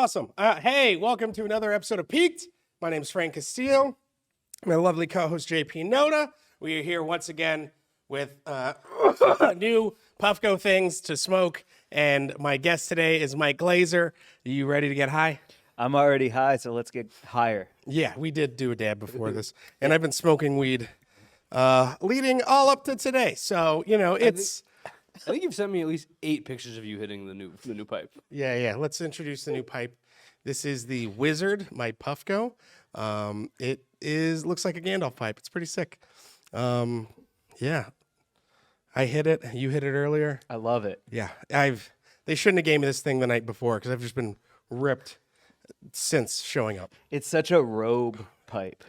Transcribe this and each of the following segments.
Awesome. Hey, welcome to another episode of Peaked. My name's Frank Castillo. My lovely co-host JP Noda. We are here once again with new Puffco things to smoke, and my guest today is Mike Glazer. Are you ready to get high? I'm already high, so let's get higher. Yeah, we did do a dab before this, and I've been smoking weed leading all up to today. So, you know, it's... I think you've sent me at least 8 pictures of you hitting the new pipe. Yeah. Let's introduce the new pipe. This is the Wizard, my Puffco. It looks like a Gandalf pipe. It's pretty sick. Yeah. I hit it. You hit it earlier. I love it. Yeah. They shouldn't have gave me this thing the night before because I've just been ripped since showing up. It's such a robe pipe.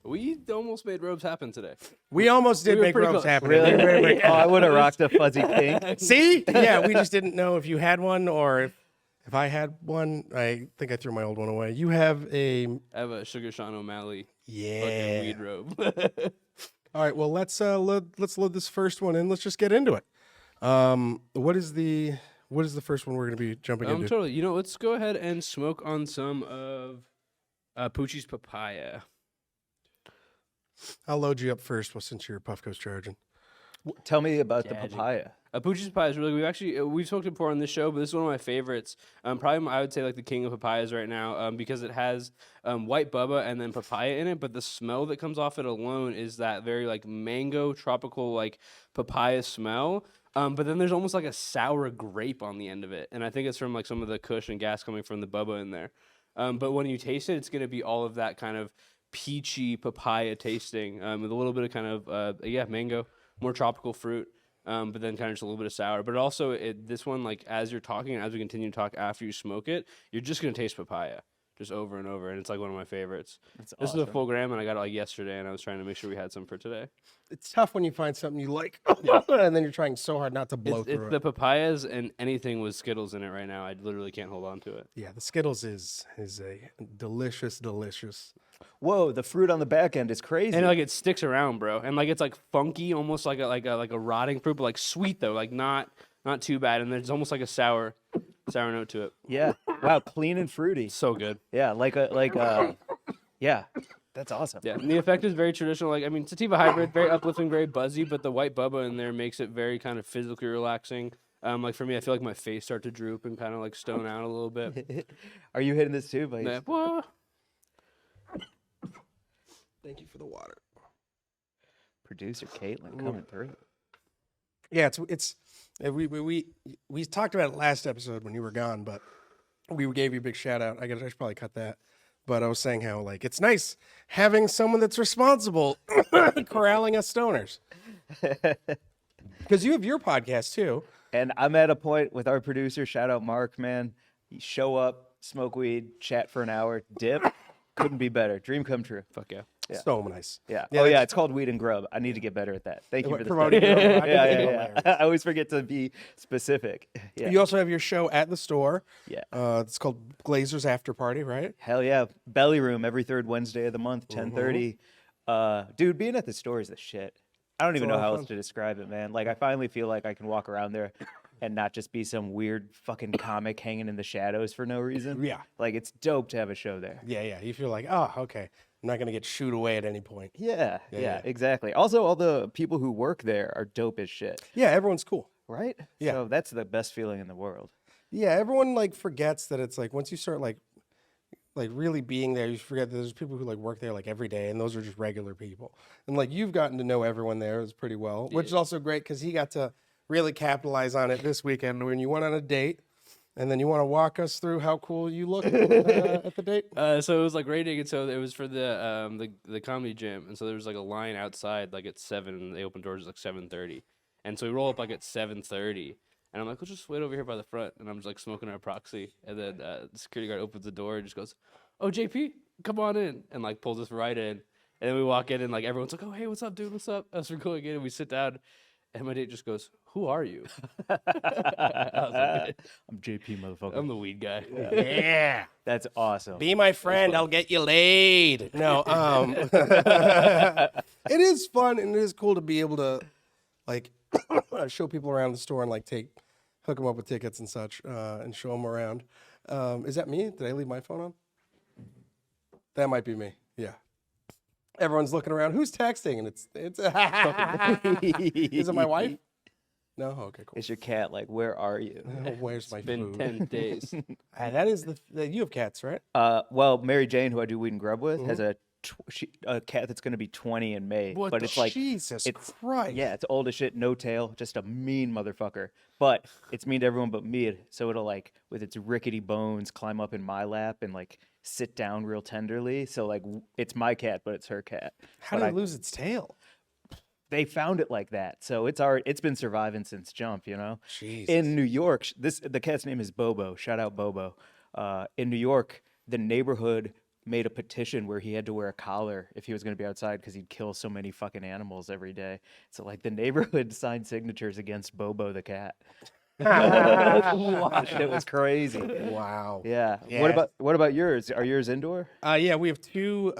We almost made robes happen today. We almost did were make pretty robes close. happen. Really? Oh, I would have rocked a fuzzy pink. See? Yeah, we just didn't know if you had one or if I had one. I think I threw my old one away. You have a... I have a Sugar Sean O'Malley Yeah. fucking weed robe. All right, well, let's load this first one in. Let's just get into it. What is the first one we're going to be jumping into? Totally. You know, let's go ahead and smoke on some of Poochie's papaya. I'll load you up first, well, since your Puffco's charging. Tell me about the Gadget. papaya. Poochie's papaya is really good. We've smoked it before on this show, but this is one of my favorites. Probably I would say like the king of papayas right now, because it has white bubba and then papaya in it. But the smell that comes off it alone is that very like mango tropical like papaya smell. But then there's almost like a sour grape on the end of it, and I think it's from like some of the kush and gas coming from the bubba in there. But when you taste it, it's going to be all of that kind of peachy papaya tasting with a little bit of kind of mango, more tropical fruit. But then kind of just a little bit of sour. But also, this one, like, as you're talking, and as we continue to talk after you smoke it, you're just going to taste papaya just over and over. And it's, like, one of my favorites. That's This awesome. is a full gram, and I got it, like, yesterday, and I was trying to make sure we had some for today. It's tough when you find something you like, and then you're trying so hard not to blow It's through the it. papayas and anything with Skittles in it right now. I literally can't hold on to it. Yeah, the Skittles is a delicious. Whoa, the fruit on the back end is crazy. And, like, it sticks around, bro. And, like, it's, like, funky, almost like a rotting fruit, but, like, sweet, though. Like, not too bad. And there's almost like a sour note to it. Yeah. Wow, clean and fruity. So good. Yeah, yeah. That's awesome. Yeah, and the effect is very traditional. Like, I mean, sativa hybrid, very uplifting, very buzzy, but the white bubba in there makes it very kind of physically relaxing. Like for me, I feel like my face start to droop and kind of like stone out a little bit. Are you hitting this too? Buddy? Yeah. Whoa. Thank you for the water. Producer Caitlin coming through. Yeah, we talked about it last episode when you were gone, but we gave you a big shout out. I should probably cut that. But I was saying how, like, it's nice having someone that's responsible corralling us stoners. Because you have your podcast, too. And I'm at a point with our producer, shout out Mark, man. You show up, smoke weed, chat for an hour, dip. Couldn't be better. Dream come true. Fuck yeah. Yeah. So nice. Yeah. Yeah, Oh, yeah, that's- it's called Weed and Grub. I need to get better at that. Thank you for the Promoting stuff. your own podcast. Yeah. I always forget to be specific. Yeah. You also have your show at the store. Yeah. It's called Glazer's After Party, right? Hell yeah. Belly Room every third Wednesday of the month, 10:30. Dude, being at the store is the shit. I don't even a know lot how of else to describe it, man. Like, I finally feel like I can walk around there and not just be some weird fucking comic hanging in the shadows for no reason. Yeah. Like, it's dope to have a show there. Yeah. You feel like, oh, okay. I'm not going to get shooed away at any point. Yeah, Yeah. exactly. Also, all the people who work there are dope as shit, Yeah, everyone's cool. right? Yeah. So that's the best feeling in the world. Yeah, everyone, like, forgets that it's, like, once you start, like really being there, you forget that there's people who, like, work there, like, every day, and those are just regular people. And, like, you've gotten to know everyone there is pretty well, which is also great because he got to really capitalize on it this weekend when you went on a date. And then you want to walk us through how cool you look at the date? So it was like rating, and so it was for the comedy gym, and so there was like a line outside like at 7, and they open doors at like 7:30, and so we roll up like at 7:30, and I'm like, let's just wait over here by the front, and I'm just like smoking our proxy, and then the security guard opens the door and just goes, "Oh, JP, come on in," and like pulls us right in, and then we walk in, and like everyone's like, "Oh, hey, what's up, dude? What's up?" As we're going in, and we sit down. And my date just goes, "Who are you?" I was like, I'm JP, motherfucker. I'm the weed guy. Yeah. That's awesome. Be my friend, I'll get you laid. No, it is fun and it is cool to be able to, like, show people around the store and, like, hook them up with tickets and such, and show them around. Is that me? Did I leave my phone on? That might be me. Yeah. Everyone's looking around. Who's texting? And it's is it my wife? No. Okay, cool. It's your cat. Like, where are you? Where's my Been food? 10 days. That is you have cats, right? Well, Mary Jane, who I do weed and grub with, has a cat that's going to be 20 in May. What but the it's like Jesus it's Christ. Yeah, it's old as shit, no tail, just a mean motherfucker. But it's mean to everyone but me. So it'll like with its rickety bones climb up in my lap and like sit down real tenderly. So like it's my cat, but it's her cat. How But did it lose its tail? they found it like that, so it's been surviving since jump. Jesus. In New York, the cat's name is Bobo. Shout out Bobo. In New York, the neighborhood made a petition where he had to wear a collar if he was going to be outside because he'd kill so many fucking animals every day. So like the neighborhood signed signatures against Bobo the cat. That shit was crazy. Wow. Yeah. Yeah. What about yours? Are yours indoor? Yeah, we have two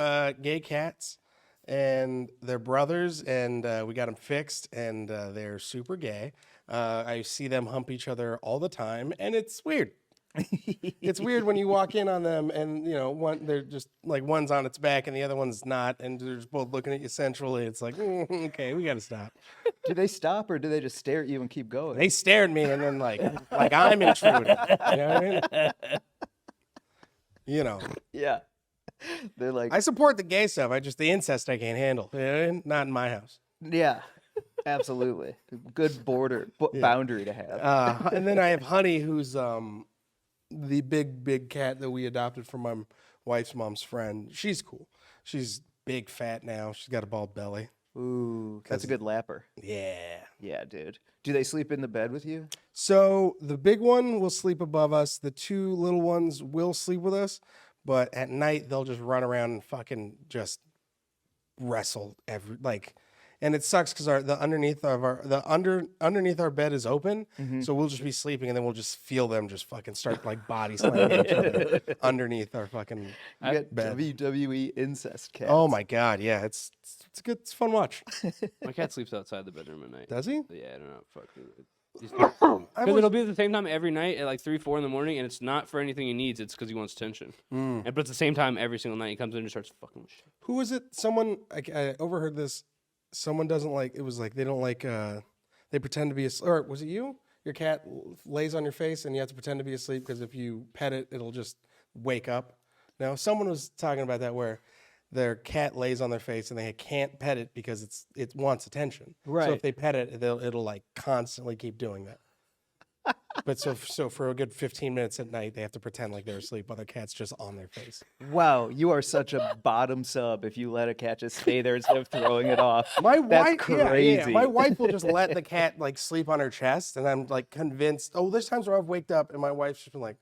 gay cats, and they're brothers, and we got them fixed, and they're super gay. I see them hump each other all the time, and it's weird. It's weird when you walk in on them, and they're just like one's on its back and the other one's not, and they're just both looking at you centrally. It's like, okay, we got to stop. Do they stop or do they just stare at you and keep going? They stared at me, and then like I'm intruding. You know what I mean? Yeah. They're like, I support the gay stuff. The incest I can't handle. You know what I mean? Not in my house. yeah, absolutely. Good boundary to have. And then I have Honey, who's the big cat that we adopted from my wife's mom's friend. She's cool. She's big, fat now. She's got a bald belly. Ooh, that's a good lapper. Yeah. Yeah, dude. Do they sleep in the bed with you? So the big one will sleep above us. The two little ones will sleep with us, but at night they'll just run around and fucking just wrestle and it sucks because underneath our bed is open, so we'll just be sleeping and then we'll just feel them just fucking start like body slamming each other underneath our fucking You get bed. WWE incest cats. Oh my god, yeah, it's good, it's a fun watch. My cat sleeps outside the bedroom at night. Does he? Yeah, I don't know. Fuck. I Because was- it'll be at the same time every night at like 3, 4 in the morning, and it's not for anything he needs. It's because he wants attention. But at the same time, every single night he comes in and starts fucking with shit. Who was it? Someone I overheard this. Someone doesn't like. It was like they don't like. They pretend to be asleep. Or was it you? Your cat lays on your face, and you have to pretend to be asleep because if you pet it, it'll just wake up. No, someone was talking about that where their cat lays on their face and they can't pet it because it wants attention. So Right. if they pet it, it'll like constantly keep doing that. But so for a good 15 minutes at night, they have to pretend like they're asleep while their cat's just on their face. Wow, you are such a bottom sub if you let a cat just stay there instead of throwing it off. My That's wife, crazy. My wife will just let the cat like sleep on her chest, and I'm like convinced. Oh, there's times where I've waked up and my wife's just been like,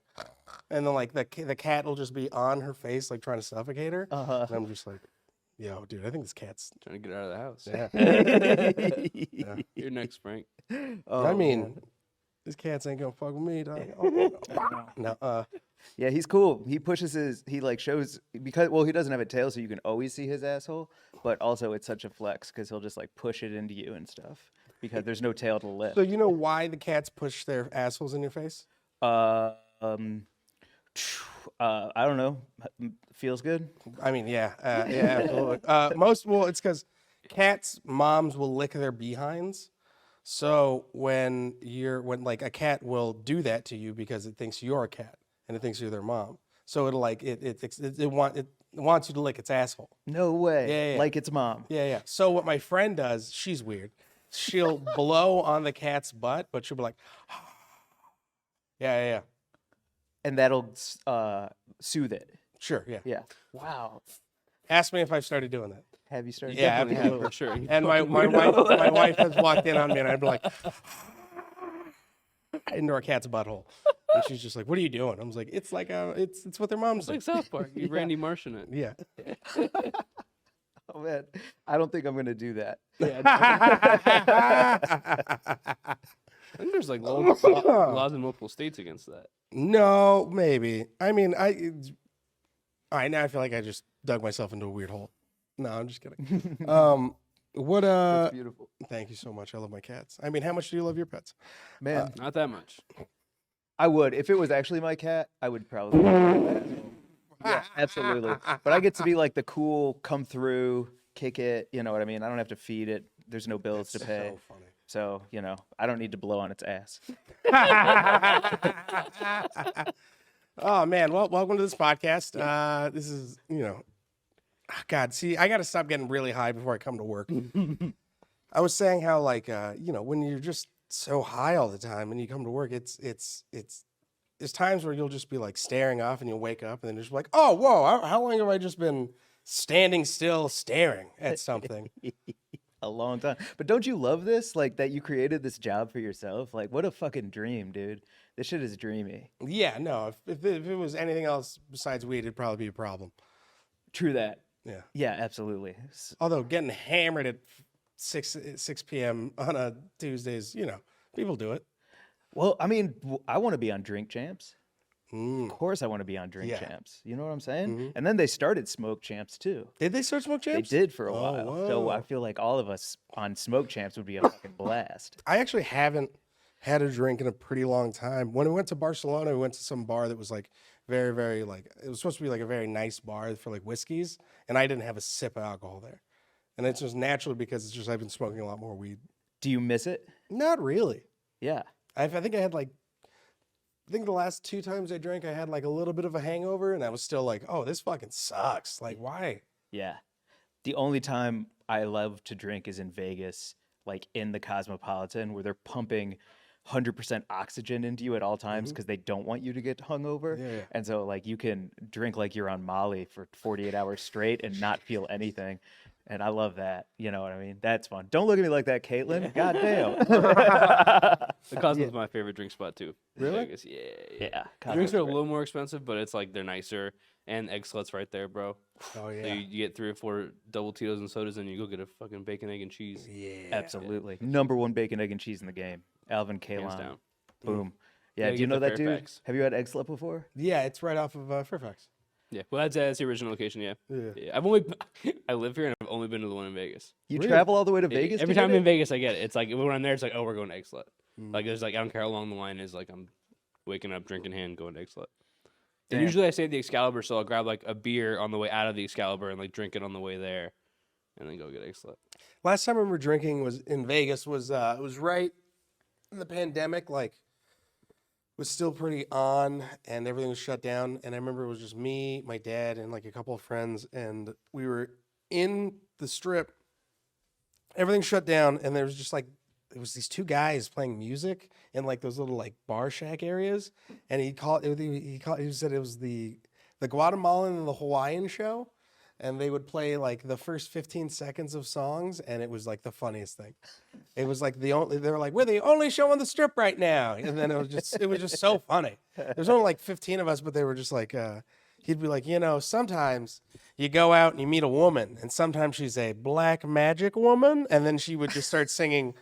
and then like the cat will just be on her face, like trying to suffocate her, and I'm just like, yo, dude, I think this cat's. Trying to get out of the house. Yeah. You're next, Frank. Oh, I mean, man. this cat's ain't gonna fuck with me, dog. Oh, no. Yeah, he's cool. He pushes he like shows because he doesn't have a tail, so you can always see his asshole. But also, it's such a flex because he'll just like push it into you and stuff because there's no tail to lift. So you know why the cats push their assholes in your face? I don't know. Feels good. I mean, yeah, absolutely. It's because cats' moms will lick their behinds. So when like a cat will do that to you because it thinks you're a cat and it thinks you're their mom. So it'll like it wants you to lick its asshole. No way. Yeah. Like its mom. Yeah. So what my friend does, she's weird. She'll blow on the cat's butt, but she'll be like, yeah. And that'll soothe it. Sure, yeah. Yeah. Wow. Ask me if I've started doing that. Have you started? Yeah, Definitely absolutely. have, for sure. And my wife has walked in on me, and I'd be like, into our cat's butthole, and she's just like, "What are you doing?" I was like, "It's like it's what their moms It's do." like South Park. You Randy Martian it. Yeah. Oh man, I don't think I'm gonna do that. I think there's like laws in multiple states against that. No, maybe. I mean, all right, now I feel like I just dug myself into a weird hole. No, I'm just kidding. That's beautiful, Thank you so much. I love my cats. I mean, how much do you love your pets? man. Not that much. I would. If it was actually my cat, I would probably. Yeah, absolutely. But I get to be like the cool, come through, kick it. You know what I mean? I don't have to feed it. There's no bills to pay. So funny. So, you know, I don't need to blow on its ass. Oh man, well, welcome to this podcast. This is, God, see, I got to stop getting really high before I come to work. I was saying how, like, when you're just so high all the time and you come to work, there's times where you'll just be like staring off and you'll wake up and then you're just like, oh, whoa, how long have I just been standing still staring at something? A long time. But don't you love this? Like that you created this job for yourself? Like what a fucking dream, dude. This shit is dreamy. Yeah, no, if it was anything else besides weed, it'd probably be a problem. True that. Yeah. Yeah, absolutely. Although getting hammered at 6 p.m. on a Tuesdays, people do it. Well, I mean, I want to be on Drink Champs. Mm. Of course I want to be on Drink Yeah. Champs. You know what I'm saying? Mm-hmm. And then they started Smoke Champs too. Did they start Smoke Champs? They did for a Oh, while. So I whoa. feel like all of us on Smoke Champs would be a fucking blast. I actually haven't had a drink in a pretty long time. When we went to Barcelona, we went to some bar that was like very, very like, it was supposed to be like a very nice bar for like whiskeys, and I didn't have a sip of alcohol there. And it's just naturally because it's just I've been smoking a lot more weed. Do you miss it? Not really. Yeah. I think I had like, I think the last 2 times I drank, I had like a little bit of a hangover, and I was still like, oh, this fucking sucks. Like, why? Yeah. The only time I love to drink is in Vegas, like in the Cosmopolitan, where they're pumping 100% oxygen into you at all times because they don't want you to get hungover. Yeah, yeah. And so, like, you can drink like you're on Molly for 48 hours straight and not feel anything. And I love that. You know what I mean? That's fun. Don't look at me like that, Caitlin. God damn. The Cosmo's my favorite drink spot too. in Really? Vegas. Yeah. Yeah. Drinks are a little more expensive, but it's like they're nicer. And egg sluts right there, bro. Oh, So yeah. you get 3 or 4 double Tito's and sodas, and you go get a fucking bacon, egg, and cheese. Yeah. Absolutely. Number 1 bacon, egg, and cheese in the game. Alvin Hands Kalon. down. Boom. Yeah. Gotta Do you get know the that dude? Fairfax. Have you had egg slut before? Yeah, it's right off of Fairfax. Yeah. Well, that's the original location. Yeah. Yeah. I live here, and I've only been to the one in Vegas. You Really? travel all the way to Vegas? Every to time get I'm in it? Vegas, I get it. It's like when I'm there, it's like, oh, we're going to egg slut. Like there's like I don't care how long the line is. Like I'm waking up, drinking hand, going to egg slut. And Damn. usually I stay at the Excalibur, so I'll grab like a beer on the way out of the Excalibur and like drink it on the way there, and then go get egg slut. Last time I remember drinking was in Vegas. It was right in the pandemic. Like, was still pretty on, and everything was shut down. And I remember it was just me, my dad, and like a couple of friends, and we were in the Strip. Everything shut down, and there was just like it was these 2 guys playing music in like those little like bar shack areas, and he said it was the Guatemalan and the Hawaiian show. And they would play like the first 15 seconds of songs, and it was like the funniest thing. It was like they were like, we're the only show on the Strip right now. And then it was just so funny. There's only like 15 of us, but they were just like, he'd be like, sometimes you go out and you meet a woman, and sometimes she's a black magic woman. And then she would just start singing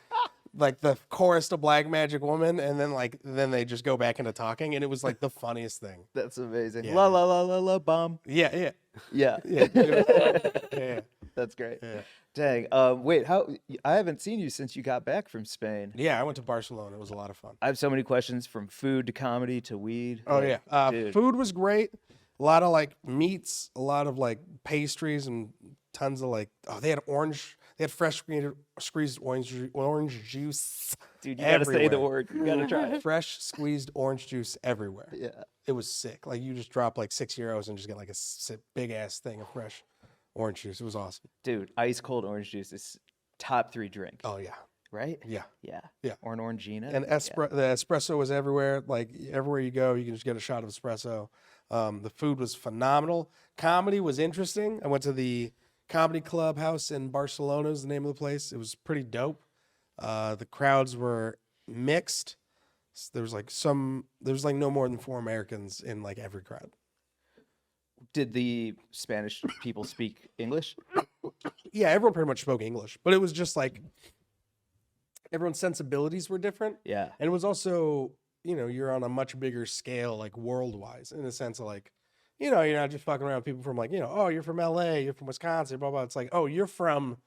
like the chorus to Black Magic Woman, and then they just go back into talking, and it was like the funniest thing. That's amazing. Yeah. La la la la la bomb. Yeah. Yeah. Yeah. That's great. Yeah. Dang. Wait, I haven't seen you since you got back from Spain. Yeah, I went to Barcelona. It was a lot of fun. I have so many questions from food to comedy to weed. Oh Like, yeah, dude. food was great. A lot of like meats, a lot of like pastries, and tons of like. Oh, they had orange. They had fresh squeezed orange juice. Dude, you gotta say the everywhere. word. You gotta try it. Fresh squeezed orange juice everywhere. Yeah. It was sick. Like you just drop like €6 and just get like a big ass thing of fresh orange juice. It was awesome. Dude, ice cold orange juice is top 3 drink. Oh yeah, Right? yeah. Yeah. Yeah. Or an orangina. And Yeah. the espresso was everywhere. Like everywhere you go, you can just get a shot of espresso. The food was phenomenal. Comedy was interesting. I went to the Comedy Clubhouse in Barcelona is the name of the place. It was pretty dope. The crowds were mixed. There was like no more than 4 Americans in like every crowd. Did the Spanish people speak English? Yeah, everyone pretty much spoke English, but it was just like everyone's sensibilities were different. Yeah. And it was also, you're on a much bigger scale, like world-wise, in the sense of like, you're not just fucking around with people from like, oh, you're from LA, you're from Wisconsin, blah, blah. It's like, oh, you're from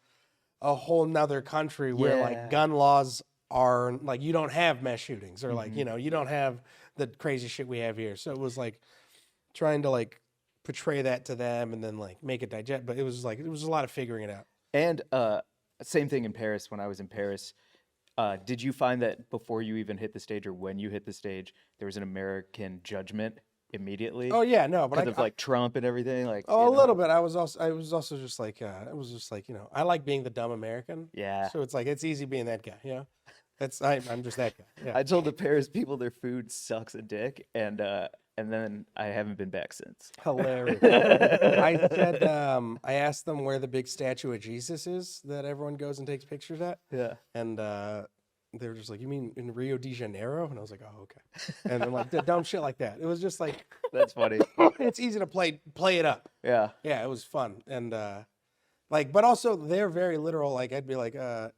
a whole nother country where Yeah. like gun laws are like, you don't have mass shootings or like, you don't have the crazy shit we have here. So it was like trying to like portray that to them and then like make it digest. But it was like, it was a lot of figuring it out. And same thing in Paris when I was in Paris. Did you find that before you even hit the stage or when you hit the stage, there was an American judgment immediately? Oh yeah, no, but Because of like Trump and everything? Like, oh, you a know? little bit. I was also just like, it was just like, I like being the dumb American. Yeah. So it's like, it's easy being that guy, I'm just that guy. Yeah. I told the Paris people their food sucks a dick, and then I haven't been back since. Hilarious. I said, I asked them where the big statue of Jesus is that everyone goes and takes pictures at. Yeah. And they were just like, you mean in Rio de Janeiro? And I was like, oh, okay. And then like the dumb shit like that. It was just like, That's funny. it's easy to play it up. Yeah. Yeah, it was fun. And like, but also they're very literal. Like I'd be like, I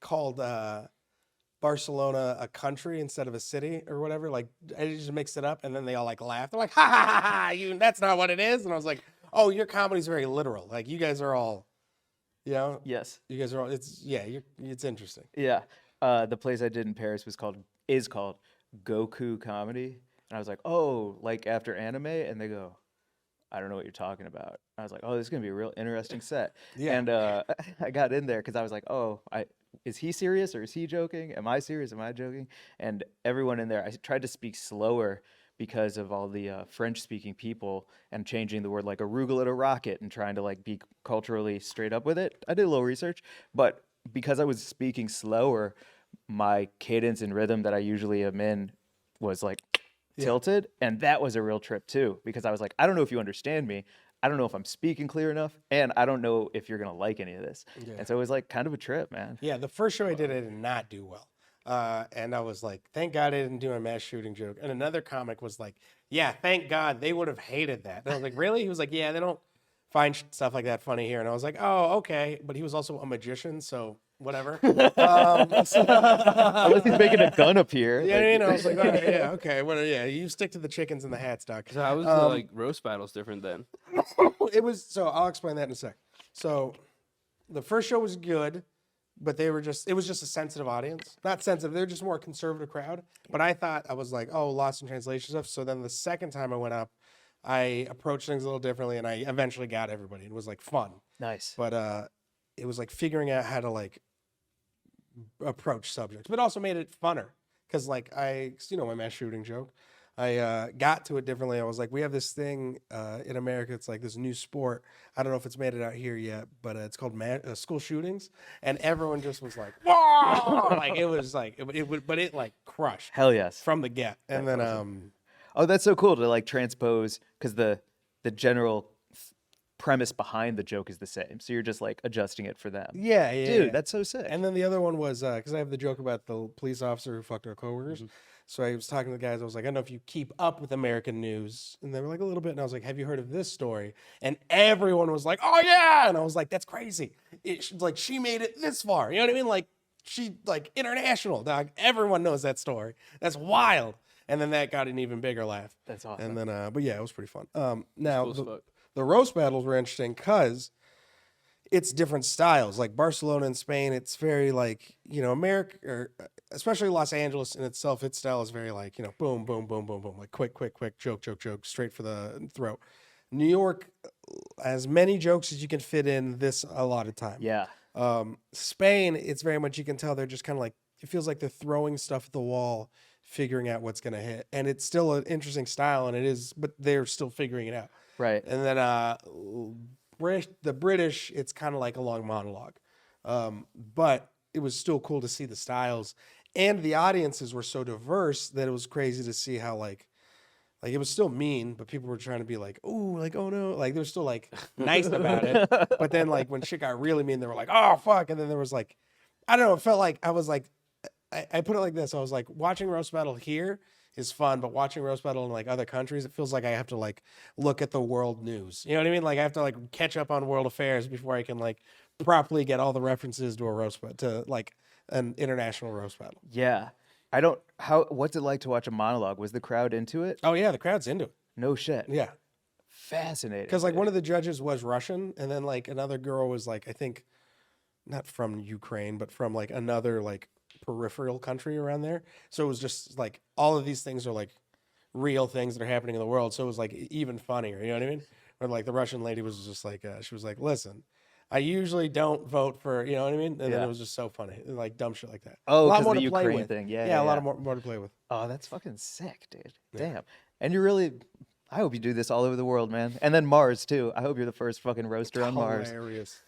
called Barcelona a country instead of a city or whatever. Like I just mixed it up and then they all like laughed. They're like, ha ha ha ha, that's not what it is. And I was like, oh, your comedy's very literal. Like you guys are all, Yes. you guys are all, it's interesting. Yeah. The place I did in Paris is called Goku Comedy. And I was like, oh, like after anime? And they go, I don't know what you're talking about. I was like, oh, this is going to be a real interesting set. Yeah. And I got in there because I was like, oh, is he serious or is he joking? Am I serious? Am I joking? And everyone in there, I tried to speak slower because of all the French-speaking people and changing the word like arugula to rocket and trying to like be culturally straight up with it. I did a little research, but because I was speaking slower, my cadence and rhythm that I usually am in was like tilted. And that was a real trip too, because I was like, I don't know if you understand me. I don't know if I'm speaking clear enough. And I don't know if you're going to like any of this. Yeah. And so it was like kind of a trip, man. Yeah, the first show I did not do well. And I was like, thank God I didn't do a mass shooting joke. And another comic was like, yeah, thank God they would have hated that. And I was like, really? He was like, yeah, they don't find stuff like that funny here. And I was like, oh, okay. But he was also a magician, so whatever. Unless he's making a gun appear. Yeah, you know, I was like, all right, yeah, okay. Well, yeah, you stick to the chickens and the hats, Doc. So how was the like roast battles different then? It was, so I'll explain that in a sec. So the first show was good, but it was just a sensitive audience. Not sensitive, they're just more a conservative crowd. But I thought, I was like, oh, lost in translation stuff. So then the second time I went up, I approached things a little differently and I eventually got everybody. It was like fun. Nice. But it was like figuring out how to like approach subjects, but also made it funner. Cause like my mass shooting joke, I got to it differently. I was like, we have this thing in America. It's like this new sport. I don't know if it's made it out here yet, but it's called school shootings. And everyone just was like, whoa! Like it was like, but it like crushed Hell yes. from the get. And then, Oh, that's so cool to like transpose because the general premise behind the joke is the same. So you're just like adjusting it for them. yeah, Dude, yeah. that's so sick. And then the other one was, because I have the joke about the police officer who fucked our coworkers. So I was talking to the guys. I was like, I don't know if you keep up with American news. And they were like, a little bit. And I was like, have you heard of this story? And everyone was like, oh, yeah. And I was like, that's crazy. It's like, she made it this far. You know what I mean? Like, she, like, international, dog. Everyone knows that story. That's wild. And then that got an even bigger laugh. That's awesome. And then, but yeah, it was pretty fun. Now, Cool as fuck. the roast battles were interesting because it's different styles. Like Barcelona and Spain, it's very like, America, or especially Los Angeles in itself, its style is very like, boom, boom, boom, boom, boom, like quick, joke, straight for the throat. New York, as many jokes as you can fit in this a lot of time. Yeah. Spain, it's very much, you can tell they're just kind of like, it feels like they're throwing stuff at the wall, figuring out what's going to hit. And it's still an interesting style, and it is, but they're still figuring it out. Right. And then the British, it's kind of like a long monologue. But it was still cool to see the styles. And the audiences were so diverse that it was crazy to see how like it was still mean, but people were trying to be like, ooh, like, oh no. Like they were still like nice about it. But then like when shit got really mean, they were like, oh fuck. And then there was like, I don't know, it felt like I was like, I put it like this. I was like, watching roast battle here is fun, but watching roast battle in like other countries, it feels like I have to like look at the world news. You know what I mean? Like I have to like catch up on world affairs before I can like properly get all the references to a roast to like an international roast battle. Yeah. What's it like to watch a monologue? Was the crowd into it? Oh yeah, the crowd's into it. No shit. Yeah. Fascinating. Because like one of the judges was Russian, and then like another girl was like, I think not from Ukraine, but from like another like peripheral country around there. So it was just like all of these things are like real things that are happening in the world. So it was like even funnier. You know what I mean? Or like the Russian lady was just like, she was like, listen, I usually don't vote for, you know what I mean? And then Yeah. it was just so funny, like dumb shit like that. Oh, a lot 'cause more the to play Ukraine with. thing. Yeah, a yeah, lot yeah. more to play with. Oh, that's fucking sick, dude. Damn. And you really, I hope you do this all over the world, man. And then Mars too. I hope you're the first fucking roaster on Mars. Hilarious.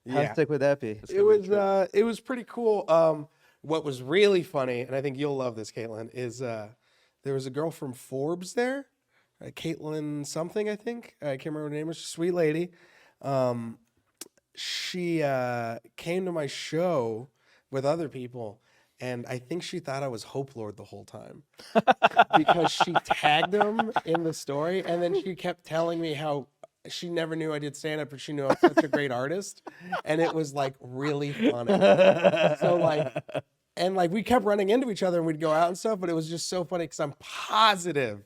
How Yeah. sick would that be? It was pretty cool. What was really funny, and I think you'll love this, Caitlin, is there was a girl from Forbes there, Caitlin something, I think. I can't remember her name. She's a sweet lady. She came to my show with other people, and I think she thought I was Hope Lord the whole time because she tagged him in the story, and then she kept telling me how she never knew I did stand up, but she knew I was such a great artist, and it was like really funny. So like we kept running into each other and we'd go out and stuff, but it was just so funny because I'm positive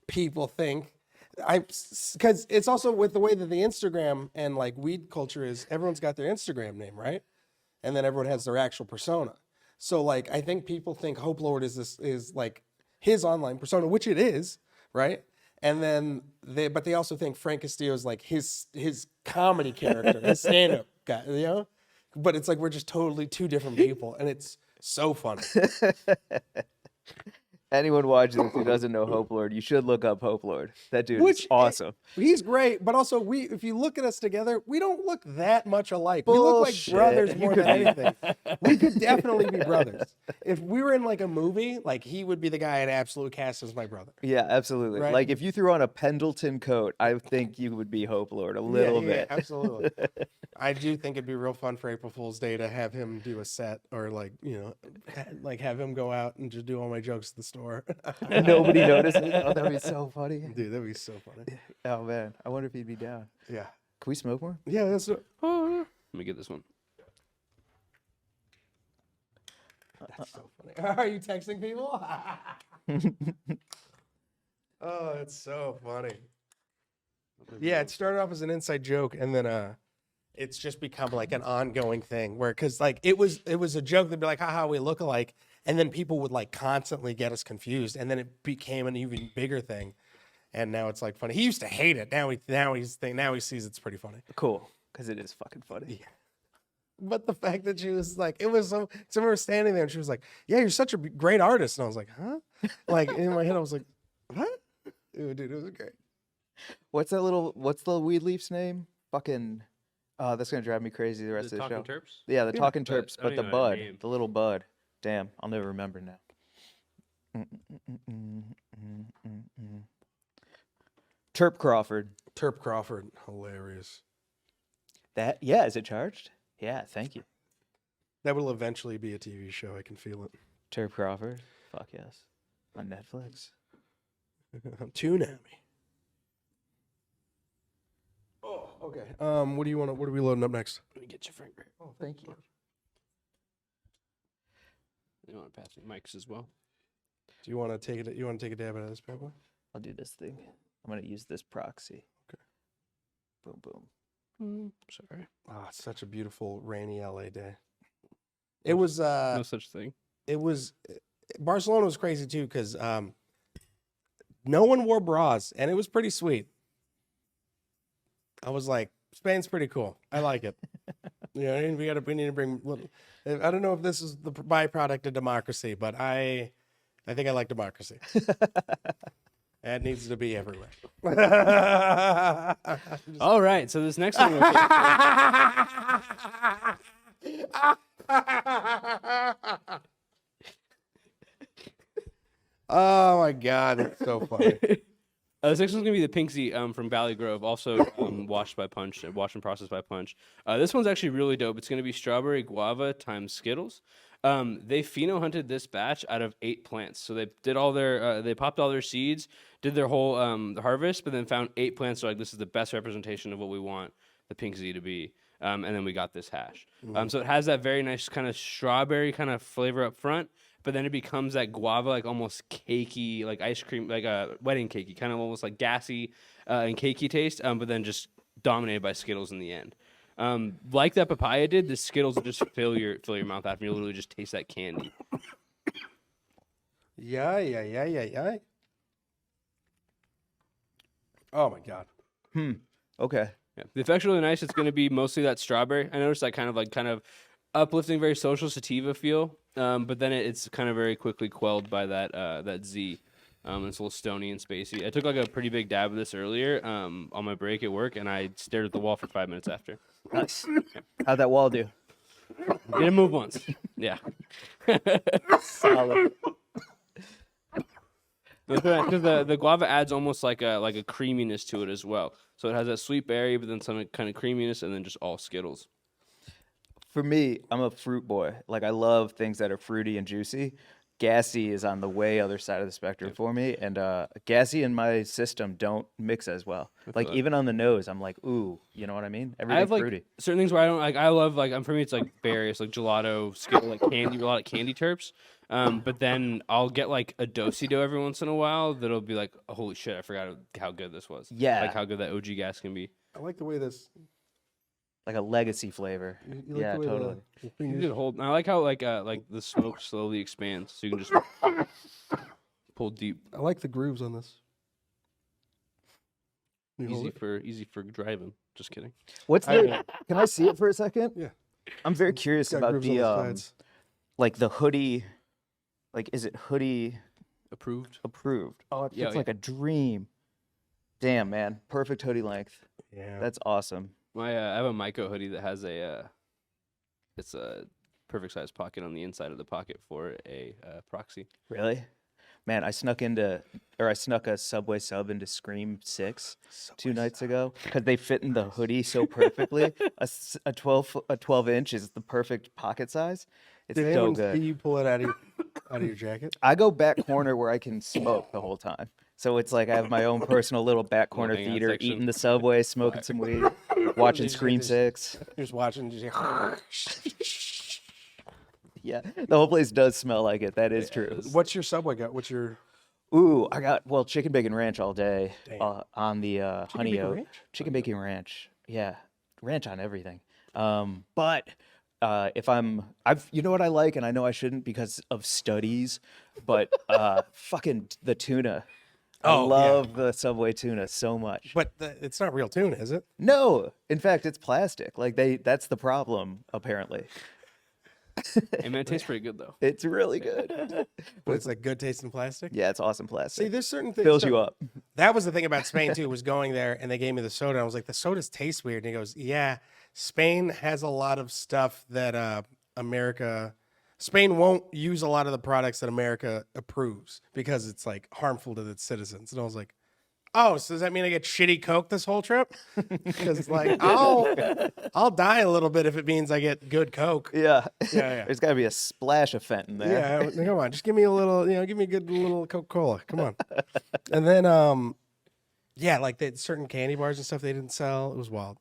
people think because it's also with the way that the Instagram and like weed culture is, everyone's got their Instagram name, right? And then everyone has their actual persona. So like I think people think Hope Lord is like his online persona, which it is, right? And then but they also think Frank Castillo is like his comedy character, his stand-up guy, you know? But it's like we're just totally two different people, and it's so funny. Anyone watching this who doesn't know Hope Lord, you should look up Hope Lord. That dude is awesome. He's great, but also if you look at us together, we don't look that much alike. We look like brothers more than anything. We could definitely be brothers. If we were in like a movie, like he would be the guy I'd absolutely cast as my brother. Yeah, absolutely. Right? Like if you threw on a Pendleton coat, I think you would be Hope Lord a little bit. Yeah, absolutely. I do think it'd be real fun for April Fool's Day to have him do a set, or like, you know, like have him go out and just do all my jokes at the store. Nobody notices. Oh, that'd be so funny. Dude, that'd be so funny. Oh man, I wonder if he'd be down. Yeah. Can we smoke more? Yeah, that's Let me get this one. so funny. Are you texting people? Oh, it's so funny. Yeah, it started off as an inside joke, and then it's just become like an ongoing thing where, because like it was a joke. They'd be like, haha, we look alike, and then people would like constantly get us confused, and then it became an even bigger thing, and now it's like funny. He used to hate it. Now he sees it's pretty funny. Cool, because it is fucking funny. Yeah. But the fact that she was like, it was so we were standing there and she was like, yeah, you're such a great artist, and I was like, huh? Like in my head I was like, what? Dude, it was great. What's the weed leaf's name? Fucking, that's gonna drive me crazy the rest of the show. Talking Terps? Yeah, the Talking Terps, I don't but the even know their bud, name. the little bud. Damn, I'll never remember now. Terp Crawford. Terp Crawford, hilarious. Yeah, is it charged? Yeah, thank you. That will eventually be a TV show. I can feel it. Terp Crawford. Fuck yes. On Netflix. Toonami. Oh, okay. What are we loading up next? Let me get you Frank. Oh, thank you. You want to pass me mics as well? Do you want to take it? You want to take a dab out of this, bad boy? I'll do this thing. I'm gonna use this proxy. Okay. Boom, boom. Sorry. Ah, it's such a beautiful rainy LA day. It was No such thing. it was Barcelona was crazy too because no one wore bras and it was pretty sweet. I was like, Spain's pretty cool. I like it. You know, we need to bring. I don't know if this is the byproduct of democracy, but I think I like democracy. It needs to be everywhere. All right, so this next one. Oh my God, that's so funny. This next one's gonna be the Pinksy from Valley Grove, also washed and processed by Punch. This one's actually really dope. It's gonna be strawberry guava times Skittles. They pheno hunted this batch out of 8 plants. So they did all their, they popped all their seeds, did their whole harvest, but then found 8 plants. So like, this is the best representation of what we want the Pinksy to be. And then we got this hash. So it has that very nice kind of strawberry kind of flavor up front, but then it becomes that guava, like almost cakey, like ice cream, like a wedding cakey, kind of almost like gassy and cakey taste, but then just dominated by Skittles in the end. Like that papaya did, the Skittles will just fill your mouth after you literally just taste that candy. Yeah. Oh my god. Okay. Yeah. The effect's really nice. It's going to be mostly that strawberry. I noticed that kind of uplifting, very social sativa feel. But then it's kind of very quickly quelled by that Z. It's a little stony and spacey. I took like a pretty big dab of this earlier on my break at work, and I stared at the wall for 5 minutes after. Nice. How'd that wall do? Didn't move once. Yeah. Solid. Because the guava adds almost like a creaminess to it as well. So it has that sweet berry, but then some kind of creaminess, and then just all Skittles. For me, I'm a fruit boy. Like I love things that are fruity and juicy. Gassy is on the way other side of the spectrum for me, and gassy and my system don't mix as well. Like even on the nose, I'm like, ooh, you know what I mean? I Everything have like fruity. certain things where I don't like. I love like for me, it's like berries, like gelato, Skittle, like candy, a lot of candy terps. But then I'll get like a do-si-do every once in a while that'll be like, oh, holy shit, I forgot how good this was. Yeah. Like how good that OG gas can be. I like the way this. Like a legacy flavor. You like Yeah, the way totally. You can just hold. I like how like the smoke slowly expands, so you can just pull deep. I like the grooves on this. You hold Easy for driving. Just kidding. What's the? Can I see it for a second? Yeah. I'm very curious Got about grooves on the sides. like the hoodie. Like, is it hoodie Approved. approved? Oh, it Yeah, fits like a dream. Damn, man, perfect hoodie length. Yeah. That's awesome. I have a Myco hoodie that has it's a perfect size pocket on the inside of the pocket for a proxy. Really? Man, I snuck a Subway sub into Scream 6 2 nights ago because they fit in the hoodie so perfectly. A 12 inch is the perfect pocket size. It's Did so anyone good. see you pull it out of your jacket? I go back corner where I can smoke the whole time. So it's like I have my own personal little back corner hangout theater, section. eating the Subway, smoking some weed, watching Scream 6. You're just watching. Yeah, the whole place does smell like it. That is true. What's your Subway got? What's your? Ooh, I got chicken bacon ranch all day Damn. on the honey bacon oat. ranch? Chicken bacon ranch. Yeah, ranch on everything. But if you know what I like, and I know I shouldn't because of studies, but fucking the tuna. I Oh, yeah. love the Subway tuna so much. But it's not real tuna, is it? No, in fact, it's plastic. Like that's the problem apparently. Hey man, it tastes pretty good though. It's really good. But it's like good tasting plastic. Yeah, it's awesome See, plastic. there's certain things. Fills you up. That was the thing about Spain too. Was going there and they gave me the soda. And I was like, the sodas taste weird. And he goes, yeah, Spain has a lot of stuff that Spain won't use a lot of the products that America approves because it's like harmful to its citizens. And I was like, oh, so does that mean I get shitty Coke this whole trip? Because like I'll die a little bit if it means I get good Coke. Yeah. Yeah. There's got to be a splash of Fenton there. Yeah, come on, just give me a little, give me a good little Coca-Cola. Come on. And then, yeah, like certain candy bars and stuff they didn't sell. It was wild.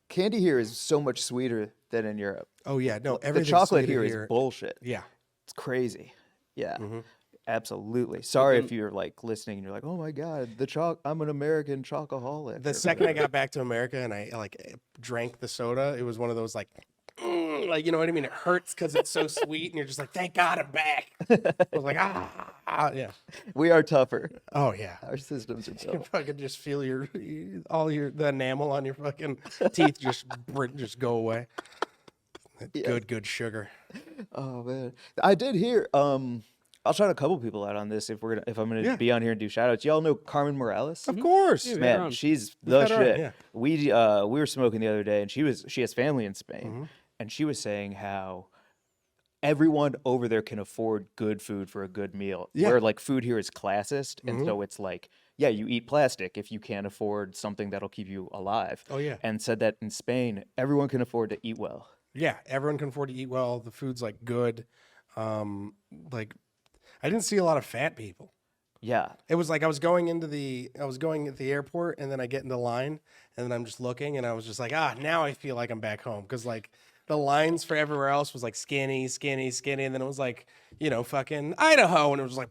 Candy here is so much sweeter than in Europe. Oh yeah, no, The everything's chocolate sweeter here is bullshit. Yeah. It's crazy. Yeah. Mm-hmm. Absolutely. Sorry if you're like listening and you're like, "Oh my god, I'm an American chocoholic." The second I got back to America and I like drank the soda, it was one of those like, like you know what I mean? It hurts because it's so sweet, and you're just like, thank God I'm back. I was like, yeah. We are tougher. Oh yeah. Our systems are You can tough. fucking just feel the enamel on your fucking teeth just go away. Good sugar. Oh man. I did hear I'll shout a couple people out on this if I'm gonna be on here and do shout outs. Y'all know Carmen Morales? Of course. Yeah, Man, on. she's the had her on, shit. yeah. We were smoking the other day, and she has family in Spain, Mm-hmm. and she was saying how everyone over there can afford good food for a good meal. Yeah. Where like food here is classist, and Mm-hmm. so it's like, yeah, you eat plastic if you can't afford something that'll keep you alive. Oh, yeah. And said that in Spain, everyone can afford to eat well. Yeah, everyone can afford to eat well. The food's like good. Like I didn't see a lot of fat people. Yeah. It was like I was going at the airport, and then I get into line, and then I'm just looking, and I was just like, now I feel like I'm back home, because like the lines for everywhere else was like skinny, and then it was like fucking Idaho, and it was like,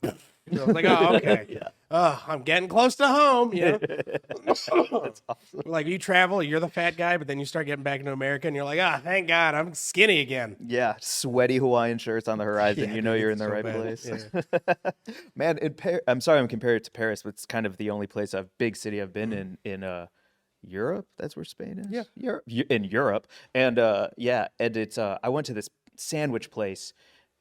So I was like, oh, okay. Yeah. Oh, I'm getting close to home. You know? That's awesome. Like you travel, you're the fat guy, but then you start getting back into America and you're like, thank God, I'm skinny again. Yeah, sweaty Hawaiian shirts on the horizon. Yeah, you know dude, you're it's in the so right bad. place. Man, I'm sorry I'm comparing it to Paris, but it's kind of the only big city I've been in Europe. That's where Spain is. Yeah. In Europe. And yeah, and it's I went to this sandwich place,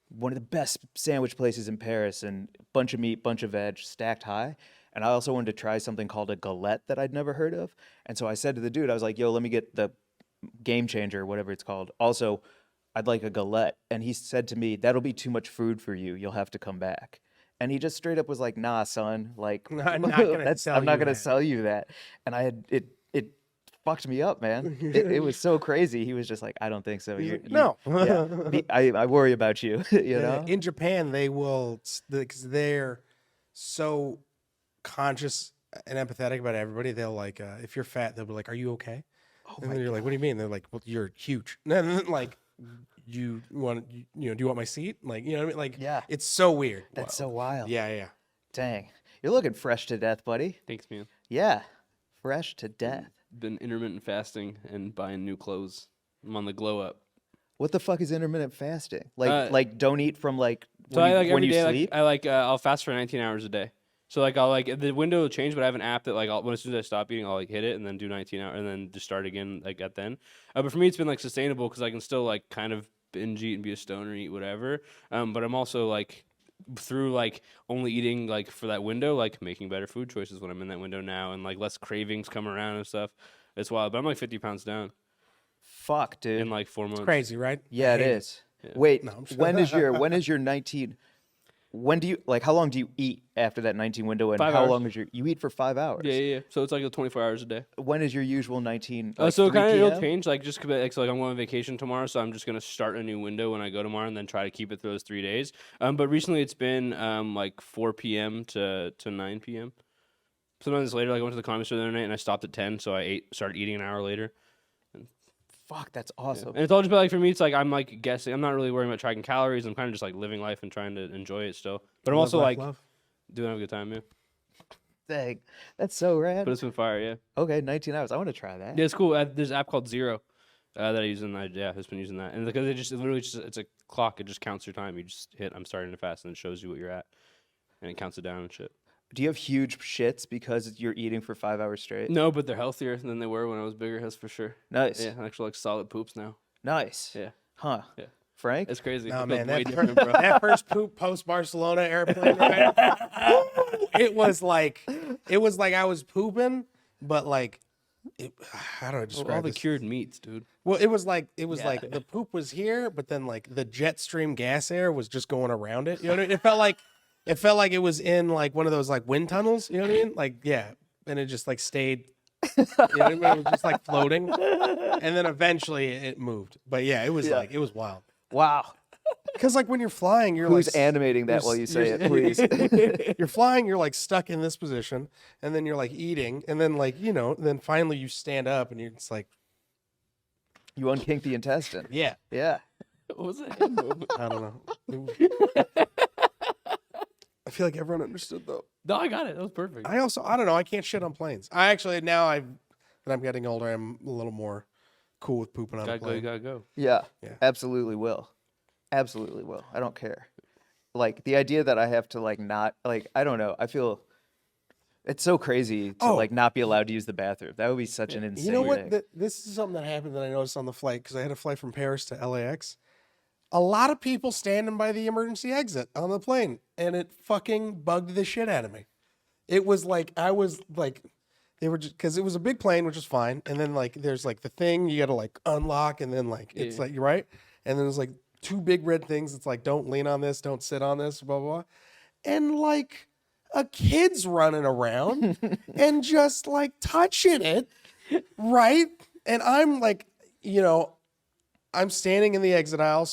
one of the best sandwich places in Paris, and bunch of meat, bunch of veg, stacked high. And I also wanted to try something called a galette that I'd never heard of. And so I said to the dude, I was like, yo, let me get the Game Changer, whatever it's called. Also, I'd like a galette. And he said to me, that'll be too much food for you. You'll have to come back. And he just straight up was like, nah, son, like, I'm not gonna sell I'm not you gonna that. sell you that. And it fucked me up, man. It was so crazy. He was just like, I don't think so. No. Yeah, I worry about you, you know? In Japan, they will, because they're so conscious and empathetic about everybody. They'll like, if you're fat, they'll be like, "Are you okay?" And then you're like, "What do you mean?" They're like, "Well, you're huge." And then like, do you want my seat? Like, you know what I mean? Like, Yeah. it's so weird. That's so wild. Yeah, yeah. Dang. You're looking fresh to death, buddy. Thanks, man. Yeah. Fresh to death. Been intermittent fasting and buying new clothes. I'm on the glow up. What the fuck is intermittent fasting? Like don't eat from like So when I like you, when every you day, sleep? I'll fast for 19 hours a day. So like I'll like the window will change, but I have an app that like as soon as I stop eating, I'll like hit it and then do 19 hours and then just start again like at then. But for me, it's been like sustainable because I can still like kind of binge eat and be a stoner, eat whatever. But I'm also like through like only eating like for that window, like making better food choices when I'm in that window now, and like less cravings come around and stuff. It's wild, but I'm like 50 pounds down Fuck, dude. in like 4 months. Crazy, right? Yeah, I it hate is. Wait, No, I'm sure. when is your 19? When do you like? How long do you eat after that 19 window? And 5 how hours. long is you eat for 5 hours? Yeah. So it's like 24 hours a day. When is your usual 19? Like So 3 kind of it'll p.m.? change, like just 'cause, like, so like I'm going on vacation tomorrow, so I'm just gonna start a new window when I go tomorrow, and then try to keep it through those 3 days. But recently it's been like 4 p.m. to 9 p.m. Sometimes it's later. Like I went to the comedy store the other night and I stopped at 10, so I started eating an hour later. Fuck, that's awesome. And it's all just about like for me, it's like I'm like guessing. I'm not really worrying about tracking calories. I'm kind of just like living life and trying to enjoy it still. But I'm Live, also laugh, like love. doing have a good time, yeah. Dang, that's so rad. But it's been fire, yeah. Okay, 19 hours. I want to try that. Yeah, it's cool. There's an app called Zero that I use, and I've been using that. And because it literally just it's a clock. It just counts your time. You just hit I'm starting to fast, and it shows you what you're at, and it counts it down and shit. Do you have huge shits because you're eating for 5 hours straight? No, but they're healthier than they were when I was bigger. That's for sure. Nice. Yeah, actually like solid poops now. Nice. Yeah, Huh. yeah. Frank? It's crazy. No, I feel man, way that, different, bro. that first poop post Barcelona airplane ride, it was like I was pooping, but like, how do I describe All the this? cured meats, dude. Well, it was like Yeah. like the poop was here, but then like the jet stream gas air was just going around it. You know what I mean? It felt like it was in like one of those like wind tunnels. You know what I mean? Like yeah, and it just like stayed. You know what I mean? It was just like floating, and then eventually it moved. But yeah, it was like it was wild. Wow. Because like when you're flying, you're Who's like animating that you're while you s- say you're- it, please? you're flying, you're like stuck in this position, and then you're like eating, and then like then finally you stand up, and you're just like You unkink the intestine. yeah. Yeah. What was that? hand movement? I don't know. I feel like everyone understood though. No, I got it. That was perfect. I don't know. I can't shit on planes. I actually that I'm getting older, I'm a little more cool with pooping on a Gotta go. plane. You gotta go. Yeah. Yeah. Absolutely will. Absolutely will. I don't care. Like the idea that I have to like not like I don't know. I feel it's so crazy to Oh. like not be allowed to use the bathroom. That would be such an insane You know what? thing. This is something that happened that I noticed on the flight because I had a flight from Paris to LAX. A lot of people standing by the emergency exit on the plane, and it fucking bugged the shit out of me. It was like I was like, they were just because it was a big plane, which is fine, and then like there's like the thing you got to like unlock, and then like it's Yeah. like you're right, and then there's like two big red things. It's like don't lean on this, don't sit on this, blah blah, blah. And like a kid's running around and just like touching it, right? And I'm like, I'm standing in the exit aisle,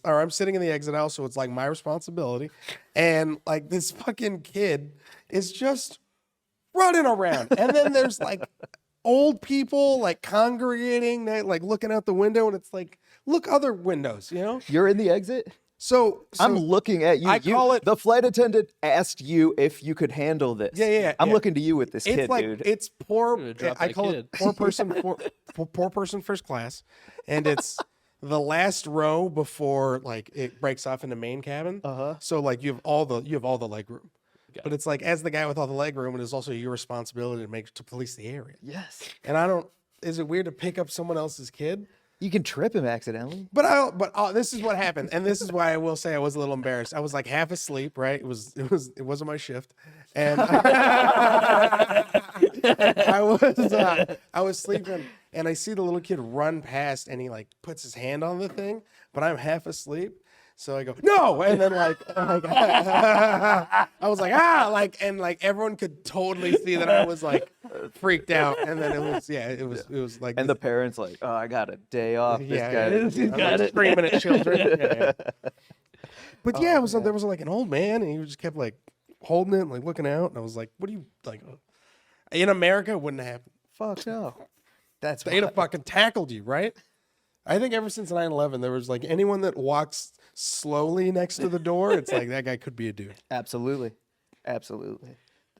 I'm sitting in the exit aisle, so it's like my responsibility. And like this fucking kid is just running around. And then there's like old people like congregating, like looking out the window, and it's like, look, other windows, You're in the exit? So I'm looking at you. I call it. The flight attendant asked you if you could handle this. Yeah. I'm looking to you with this It's kid, like dude. it's poor. gonna drop I that call kid. it poor person first class, and it's the last row before like it breaks off into main cabin. So like you have all the leg room, but it's like as the guy with all the leg room, it is also your responsibility to police the area. Yes. And I don't. Is it weird to pick up someone else's kid? You can trip him accidentally. But this is what happened, and this is why I will say I was a little embarrassed. I was like half asleep, right? It wasn't my shift, and I was sleeping, and I see the little kid run past, and he like puts his hand on the thing, but I'm half asleep. So I go, no, and then I was like, and everyone could totally see that I was like freaked out, and then it was like, And the parents like, oh, I got a day off. This I'm like screaming at children. Yeah. But yeah, there was like an old man, and he just kept like holding it, and, like looking out, and I was like, what do you like? In America, it wouldn't happen. Fuck no. That's They'd have fucking tackled you, right? I think ever since 9/11, there was like anyone that walks slowly next to the door, it's like that guy could be a dude. Absolutely.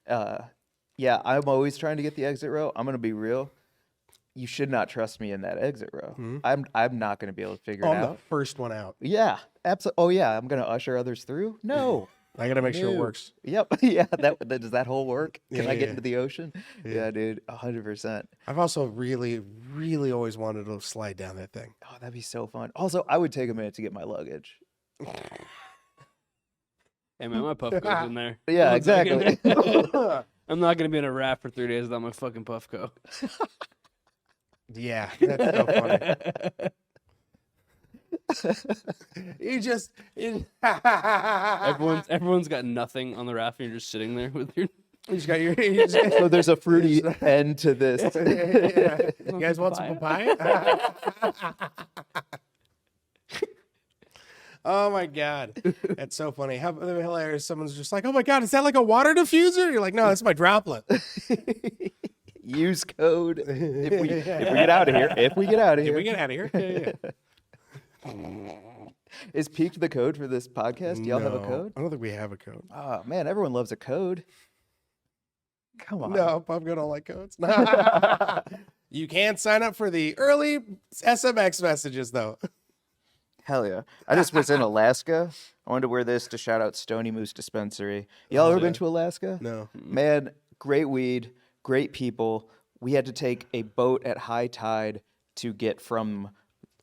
Yeah, I'm always trying to get the exit row. I'm gonna be real. You should not trust me in that exit row. I'm not gonna be able to figure it I'm out. the first one out. Yeah, absolutely. Oh yeah, I'm gonna usher others through. No. I gotta make sure it No. works. Yep. Yeah. Does that whole work? Can I get Yeah. into the ocean? Yeah, dude. 100%. I've also really, really always wanted to slide down that thing. Oh, that'd be so fun. Also, I would take a minute to get my luggage. Hey man, my Puffco's in there. Yeah, One second. exactly. I'm not gonna be in a raft for 3 days without my fucking Puffco. Yeah, that's so funny. Everyone's got nothing on the raft, and you're just sitting there with your. You just got your. So there's a fruity end to this. You guys want some papaya? Oh my god, that's so funny. How hilarious! Someone's just like, "Oh my god, is that like a water diffuser?" You're like, "No, that's my droplet." Use code if we get out of here. If we get out of If here. we get out of here, yeah. Is peaked the code for this podcast? Do y'all have a No, code? I don't think we have a code. Oh man, everyone loves a code. Come on. No, Puffco don't like codes. You can sign up for the early SMX messages though. Hell yeah. I just was in Alaska. I wanted to wear this to shout out Stony Moose Dispensary. Y'all ever been to Alaska? No. Man, great weed, great people. We had to take a boat at high tide to get from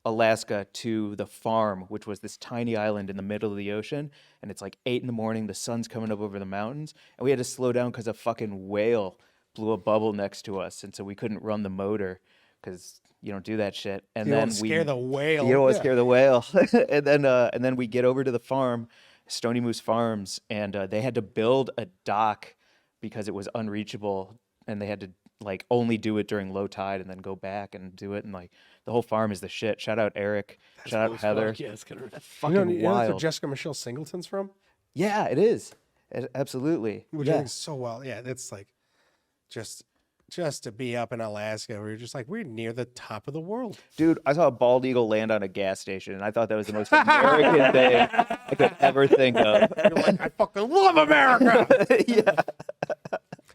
Alaska to the farm, which was this tiny island in the middle of the ocean. And it's like 8 a.m. The sun's coming up over the mountains. And we had to slow down because a fucking whale blew a bubble next to us. And so we couldn't run the motor because you don't do that shit. And You then don't scare the whale. You don't want to scare the whale. and then we get over to the farm, Stony Moose Farms, and they had to build a dock because it was unreachable, and they had to like only do it during low tide and then go back and do it. And like the whole farm is the shit. Shout out Eric. Shout out Heather. Yeah, it's kind of. Fucking You know that's where wild. Jessica Michelle Singleton's from? Yeah, it is. Absolutely. Which I Yeah. think is so well. Yeah, it's like just to be up in Alaska where you're just like, we're near the top of the world. Dude, I saw a bald eagle land on a gas station, and I thought that was the most American thing I could ever think of. You're like, I fucking love America. Yeah.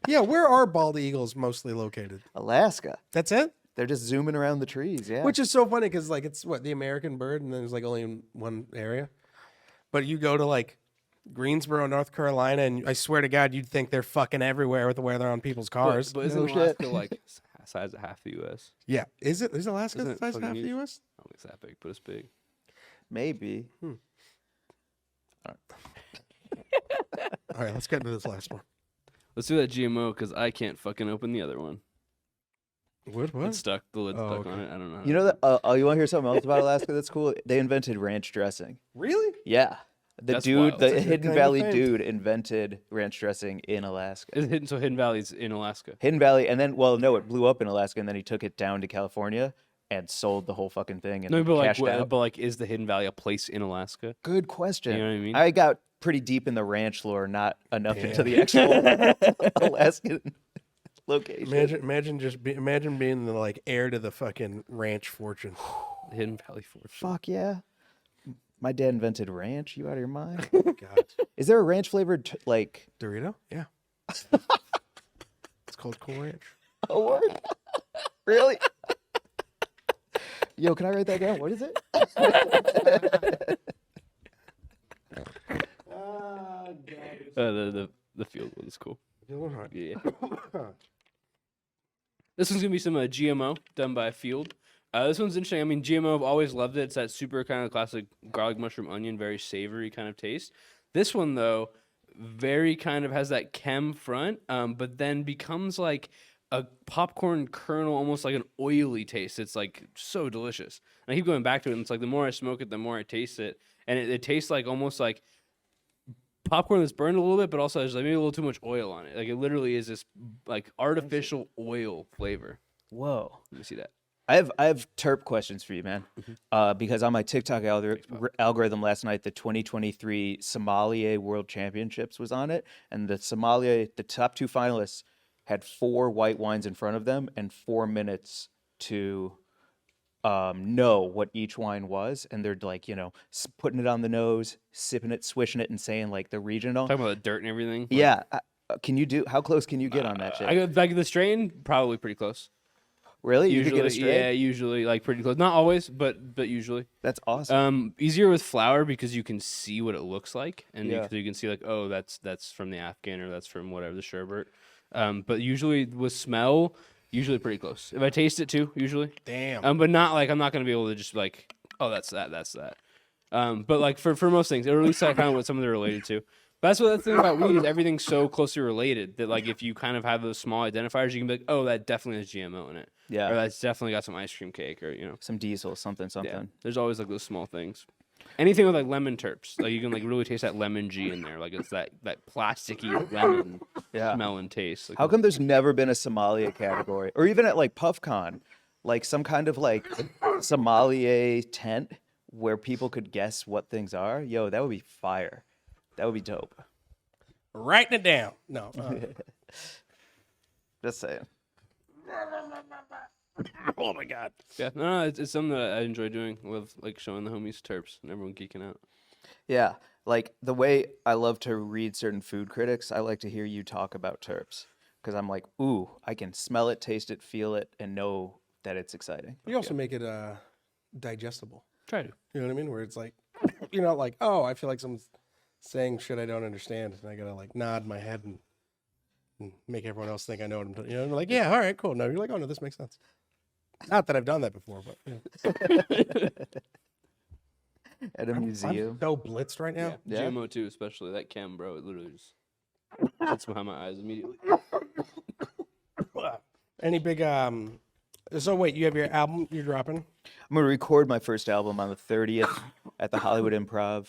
Yeah, where are bald eagles mostly located? Alaska. That's it? They're just zooming around the trees, yeah. Which is so funny because like it's what the American bird, and then there's like only in one area. But you go to like Greensboro, North Carolina, and I swear to God, you'd think they're fucking everywhere with the way they're on people's cars. But isn't No shit. Alaska like size of half the U.S.? Yeah, is Alaska Isn't the it size of half fucking the huge? U.S.? I don't think it's that big, but it's big. Maybe. All right, let's get into this last one. Let's do that GMO because I can't fucking open the other one. What? It's stuck. The lid's Oh, stuck on okay. it. I don't know. You know that? You want to hear something else about Alaska that's cool? They invented ranch dressing. Really? Yeah. The That's dude, wild. the That's a good Hidden claim to Valley fame. dude invented ranch dressing in Alaska. It's hidden. So Hidden Valley's in Alaska. Hidden Valley, and then, well, no, it blew up in Alaska, and then he took it down to California and sold the whole fucking thing and No, but like, cashed out. but like, is the Hidden Valley a place in Alaska? Good question. You know what I mean? I got pretty deep in the ranch lore, not enough into the actual Alaskan location. Imagine being the like heir to the fucking ranch fortune. The Hidden Valley Fortune. Fuck yeah. My dad invented ranch. You out of your mind? God. Is there a ranch flavored like? Dorito? Yeah. It's called Cool Ranch. A word? Really? Yo, can I write that down? What is it? The field one is cool. Feeling hot. Yeah. This one's gonna be some GMO done by Field. This one's interesting. I mean, GMO, I've always loved it. It's that super kind of classic garlic, mushroom, onion, very savory kind of taste. This one though, very kind of has that chem front, but then becomes like a popcorn kernel, almost like an oily taste. It's like so delicious. And I keep going back to it, and it's like the more I smoke it, the more I taste it, and it tastes like almost like popcorn that's burned a little bit, but also has like maybe a little too much oil on it. Like it literally is this like artificial oil flavor. Whoa. Let me see that. I have terp questions for you, man. Because on my TikTok algorithm last night, the 2023 Sommelier World Championships was on it, and the top 2 finalists had 4 white wines in front of them and 4 minutes to know what each wine was, and they're like, putting it on the nose, sipping it, swishing it, and saying like the regional. Talking about the dirt and everything. Yeah. How close can you get on that shit? I go back to the strain, probably pretty close. Really? You Usually, could get a strain? yeah, usually like pretty close. Not always, but usually. That's awesome. Easier with flour because you can see what it looks like, and Yeah. you can see like, oh, that's from the Afghan or that's from whatever the sherbet. But usually with smell, usually pretty close. If I taste it too, usually. Damn. But not like I'm not gonna be able to just like, oh, that's that. But like for most things, or at least I kind of what some of they're related to. But that's the thing about weed is everything's so closely related that like if you kind of have those small identifiers, you can be like, oh, that definitely has GMO in it. Yeah. Or that's definitely got some ice cream cake, or Some diesel, something. yeah. There's always like those small things. Anything with like lemon terps, like you can like really taste that lemon G in there, like it's that plasticky lemon smell and taste. Like, How come there's never been a sommelier category, or even at like PuffCon, like some kind of like sommelier tent where people could guess what things are? Yo, that would be fire. That would be dope. Writing it down. No. Just saying. Oh my God. yeah, no, it's something that I enjoy doing with like showing the homies terps and everyone geeking out. Yeah, like the way I love to read certain food critics, I like to hear you talk about terps because I'm like, ooh, I can smell it, taste it, feel it, and know that it's exciting. You also make it digestible. Try to. You know what I mean? Where it's like, you're not like, oh, I feel like someone's saying shit I don't understand, and I gotta like nod my head and make everyone else think I know what I'm doing. You know, like, yeah, all right, cool. No, you're like, oh no, this makes sense. Not that I've done that before, but At a museum. I'm so blitzed right now. Yeah. Yeah. GMO too, especially that chem, bro. It literally just sits behind my eyes immediately. Any big so wait, you have your album you're dropping? I'm gonna record my first album on the 30th at the Hollywood Improv.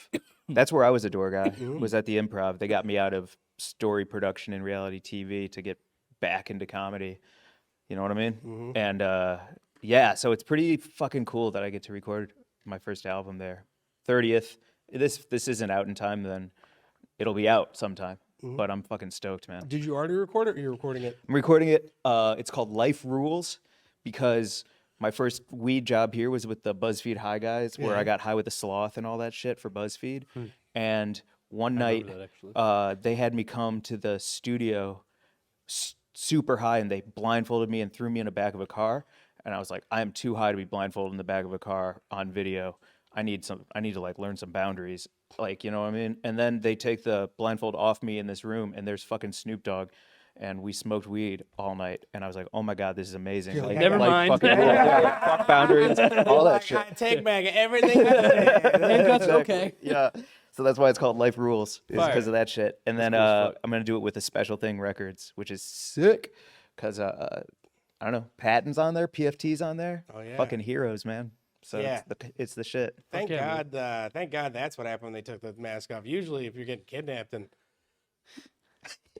That's where I was a door guy. Was at the Improv. They got me out of story production and reality TV to get back into comedy. You know what I mean? And yeah, so it's pretty fucking cool that I get to record my first album there. 30th. This isn't out in time, then it'll be out sometime. But I'm fucking stoked, man. Did you already record it or you're recording it? I'm recording it. It's called Life Rules because my first weed job here was with the BuzzFeed High guys, where I got high with the sloth and all that shit for BuzzFeed. And one night, that, actually. they had me come to the studio super high, and they blindfolded me and threw me in the back of a car. And I was like, I am too high to be blindfolded in the back of a car on video. I need to like learn some boundaries, like, you know what I mean? And then they take the blindfold off me in this room, and there's fucking Snoop Dogg, and we smoked weed all night. And I was like, oh my God, this is amazing. Like, never mind. Fucking, yeah, fuck boundaries, all that shit. I take back everything. Handcuffs, okay. Yeah. So that's why it's called Life Rules, is Fire. because of that shit. And then cool as fuck. I'm gonna do it with a Special Thing Records, which is sick, because I don't know, Patton's on there, PFT's on there. Oh, yeah. Fucking heroes, man. So Yeah. it's the shit. Thank yeah, God. Thank God that's what happened when they took the mask off. Usually, if you're getting kidnapped, and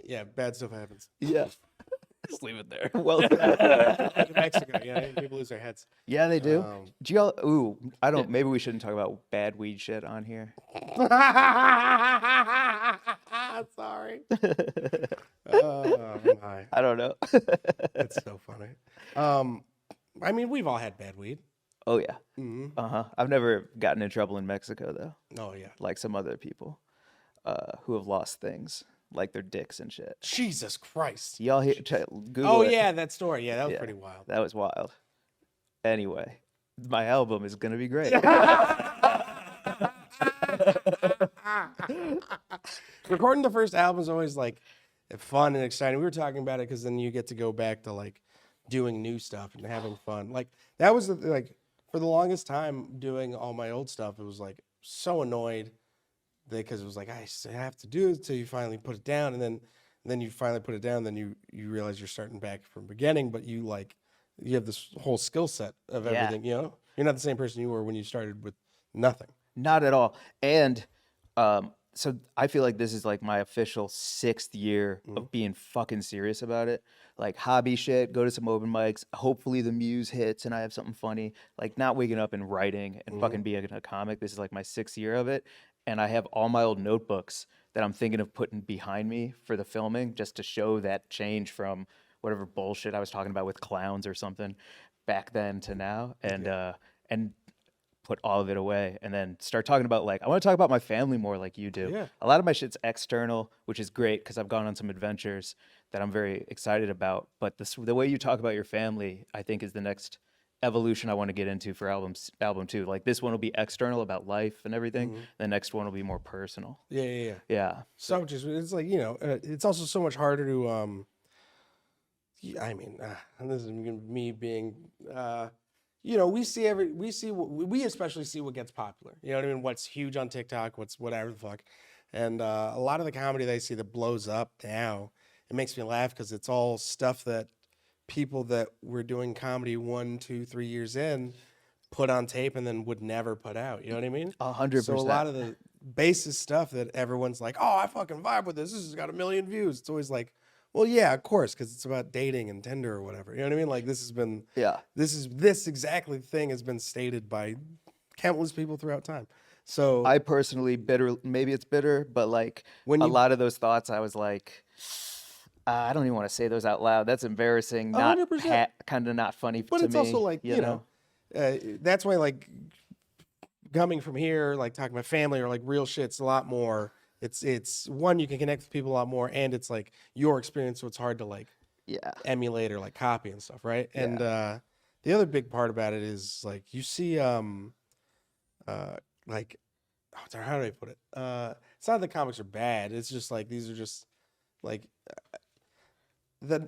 yeah, bad stuff happens. Yeah. Just leave it there. Well, Like in Mexico, people lose their heads. yeah, they do. Um, Do y'all? Ooh, I don't. Maybe we shouldn't talk about bad weed shit on here. Sorry. Oh my, I don't know. that's so funny. I mean, we've all had bad weed. Oh yeah. Hmm. I've never gotten in trouble in Mexico though, Oh yeah. like some other people who have lost things, like their dicks and shit. Jesus Christ. Y'all hear? Google Oh it. yeah, that story. Yeah, that was Yeah, pretty wild. that was wild. Anyway, my album is gonna be great. Recording the first album is always like fun and exciting. We were talking about it because then you get to go back to like doing new stuff and having fun. Like that was like for the longest time doing all my old stuff. It was like so annoyed because it was like I have to do it until you finally put it down, and then you finally put it down. Then you realize you're starting back from the beginning, but you have this whole skill set of Yeah. everything. You know, you're not the same person you were when you started with nothing. Not at all. And so I feel like this is like my official 6th year of being fucking serious about it. Like hobby shit, go to some open mics. Hopefully the muse hits and I have something funny. Like not waking up and writing and fucking being a comic. This is like my 6th year of it. And I have all my old notebooks that I'm thinking of putting behind me for the filming just to show that change from whatever bullshit I was talking about with clowns or something back then to now. And put all of it away and then start talking about like I want to talk about my family more like you do. Yeah. A lot of my shit's external, which is great because I've gone on some adventures that I'm very excited about. But the way you talk about your family, I think, is the next evolution I want to get into for album 2. Like this one will be external about life and everything. The next one will be more personal. Yeah. Yeah. So just it's like it's also so much harder to I mean, and this is me being we especially see what gets popular. You know what I mean? What's huge on TikTok, what's whatever the fuck. And a lot of the comedy that I see that blows up now, it makes me laugh because it's all stuff that people that were doing comedy 1, 2, 3 years in put on tape and then would never put out. You know what I mean? 100%. So a lot of the basis stuff that everyone's like, oh, I fucking vibe with this. This has got 1 million views. It's always like, well, yeah, of course, because it's about dating and Tinder or whatever. You know what I mean? Like this has been, this exactly thing has been stated by countless people throughout time. So I personally maybe it's bitter, but like When a you- lot of those thoughts, I was like, I don't even want to say those out loud. That's embarrassing. Not 100%. kind of not funny but to it's me. also like that's why like coming from here, like talking about family or like real shit's a lot more. It's one, you can connect with people a lot more, and it's like your experience, so it's hard to like Yeah. emulate or like copy and stuff, right? And the other big part about it is like you see like how do I put it? It's not that comics are bad. It's just like these are just like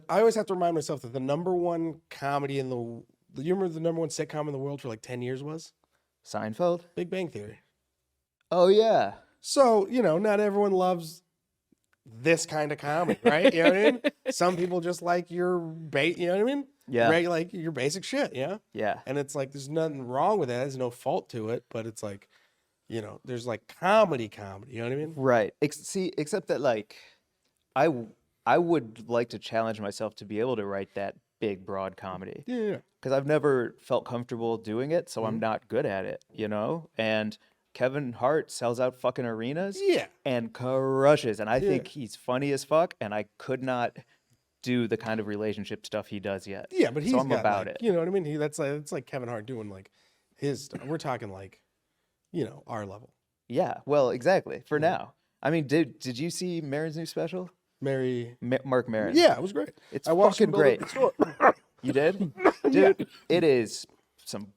I always have to remind myself that the number one comedy in you remember the number one sitcom in the world for like 10 years was Seinfeld? Big Bang Theory. Oh yeah. So, not everyone loves this kind of comedy, right? You know what I mean? Some people just like your you know what I mean? Yeah. Like your basic shit, yeah? Yeah. And it's like there's nothing wrong with that. There's no fault to it, but it's like, there's like comedy, you know what I mean? Right. Except that like I would like to challenge myself to be able to write that big broad comedy. Yeah. Because I've never felt comfortable doing it, so Mm-hmm. I'm not good at it, And Kevin Hart sells out fucking arenas Yeah. and crushes. And I Yeah. think he's funny as fuck, and I could not do the kind of relationship stuff he does yet. Yeah, but he's so I'm got, about like, it. You know what I mean? It's like Kevin Hart doing like his stuff. We're talking like, our level. Yeah, well, exactly. For now. I mean, did you see Maron's new special? Mark Maron. Yeah, it was great. It's I watched him fucking build up great. the store. You did? Dude, it is some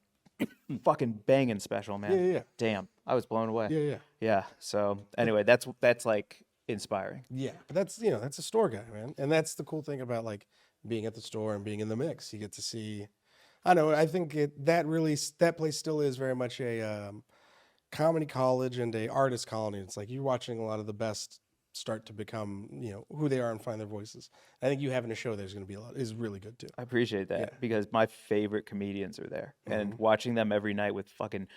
fucking banging special, man. Yeah. Damn, I was blown away. Yeah. Yeah. So anyway, that's like inspiring. Yeah, but that's a store guy, man, and that's the cool thing about like being at the store and being in the mix. You get to see. I know. I think that place still is very much a comedy college and a artist colony. It's like you're watching a lot of the best start to become who they are and find their voices. I think you having a show there's going to be is really good too. I appreciate that Yeah. because my favorite comedians are there, and watching them every night with fucking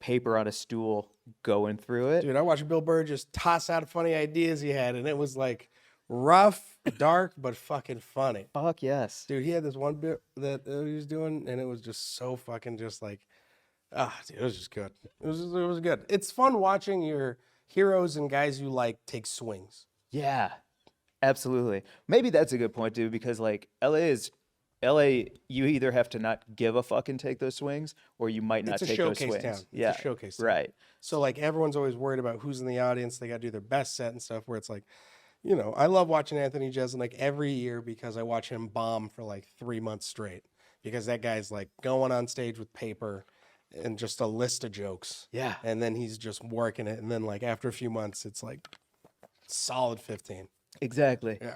paper on a stool going through it. Dude, I watched Bill Burr just toss out funny ideas he had, and it was like rough, dark, but fucking funny. Fuck yes. Dude, he had this one bit that he was doing, and it was just so fucking just like, dude, it was just good. It was good. It's fun watching your heroes and guys you like take swings. Yeah, absolutely. Maybe that's a good point, dude, because like LA is LA, you either have to not give a fuck and take those swings, or you might not It's a take those showcase swings. town. It's Yeah, a showcase town. right. So like everyone's always worried about who's in the audience. They got to do their best set and stuff. Where it's like, you know, I love watching Anthony Jeselnik every year because I watch him bomb for like 3 months straight. Because that guy's like going on stage with paper and just a list of jokes. Yeah. And then he's just working it. And then like after a few months, it's like solid 15. Exactly. Yeah.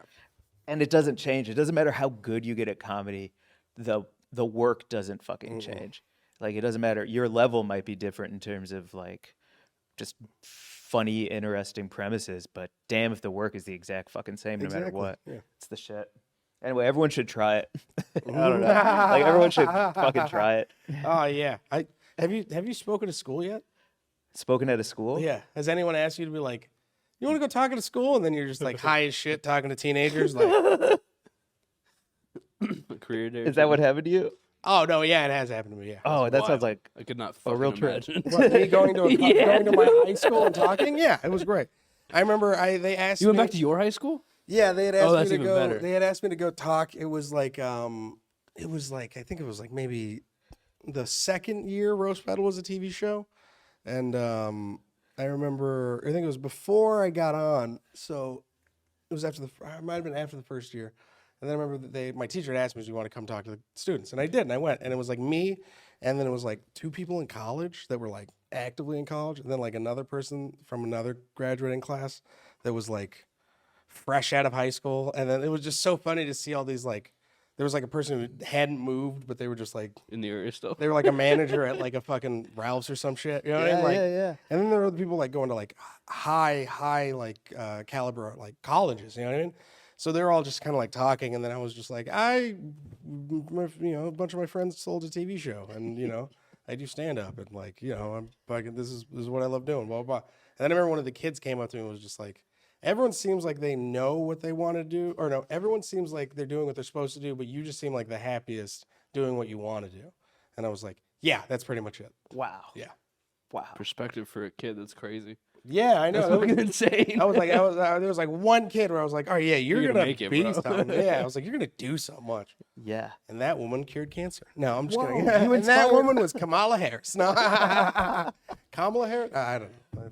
And it doesn't change. It doesn't matter how good you get at comedy. The work doesn't fucking change. Like, it doesn't matter. Your level might be different in terms of like just funny, interesting premises, but damn if the work is the exact fucking same no matter what. Yeah. It's the shit. Anyway, everyone should try it. I don't know. Like, everyone should fucking try it. Oh yeah. Have you spoken to school yet? Spoken at a school? Yeah. Has anyone asked you to be like, you want to go talking to school? And then you're just like high as shit talking to teenagers. Like, Career day. Is that what happened to you? oh no, yeah, it has happened to me. Yeah. Oh, that sounds like I could not a real fucking trip. imagine. What, me going to Yeah, going to my high school and talking? Yeah, it was great. I remember they asked You went me, back to your high school? yeah, they had Oh, asked that's me to even go. better. They had asked me to go talk. It was like I think it was like maybe the second year Roast Battle was a TV show, and I remember I think it was before I got on, so it was after it might have been after the first year. And then I remember that my teacher had asked me, do you want to come talk to the students? And I did, and I went. And it was like me, and then it was like 2 people in college that were like actively in college, and then like another person from another graduating class that was like fresh out of high school. And then it was just so funny to see all these like, there was like a person who hadn't moved, but they were just like, In the area still? they were like a manager at like a fucking Ralph's or some shit. You know what I mean? Like, yeah. and then there were people like going to like high like caliber like colleges. You know what I mean? So they were all just kind of like talking, and then I was just like, a bunch of my friends sold a TV show, and you know, I do stand up, and like, you know, I'm fucking this is what I love doing, blah blah blah. And then I remember one of the kids came up to me and was just like, everyone seems like they know what they want to do, or no, everyone seems like they're doing what they're supposed to do, but you just seem like the happiest doing what you want to do. And I was like, yeah, that's pretty much it. Wow. Yeah. Wow. Perspective for a kid, that's crazy. Yeah, I know. That's That was- fucking insane. I was like, there was like one kid where I was like, oh yeah, you're You're gonna gonna make it, be bro. something. Yeah, I was like, you're gonna do so much. Yeah. And that woman cured cancer. No, I'm just Whoa, kidding. you And that inspired- woman was Kamala Harris. No, Kamala Harris. I don't know.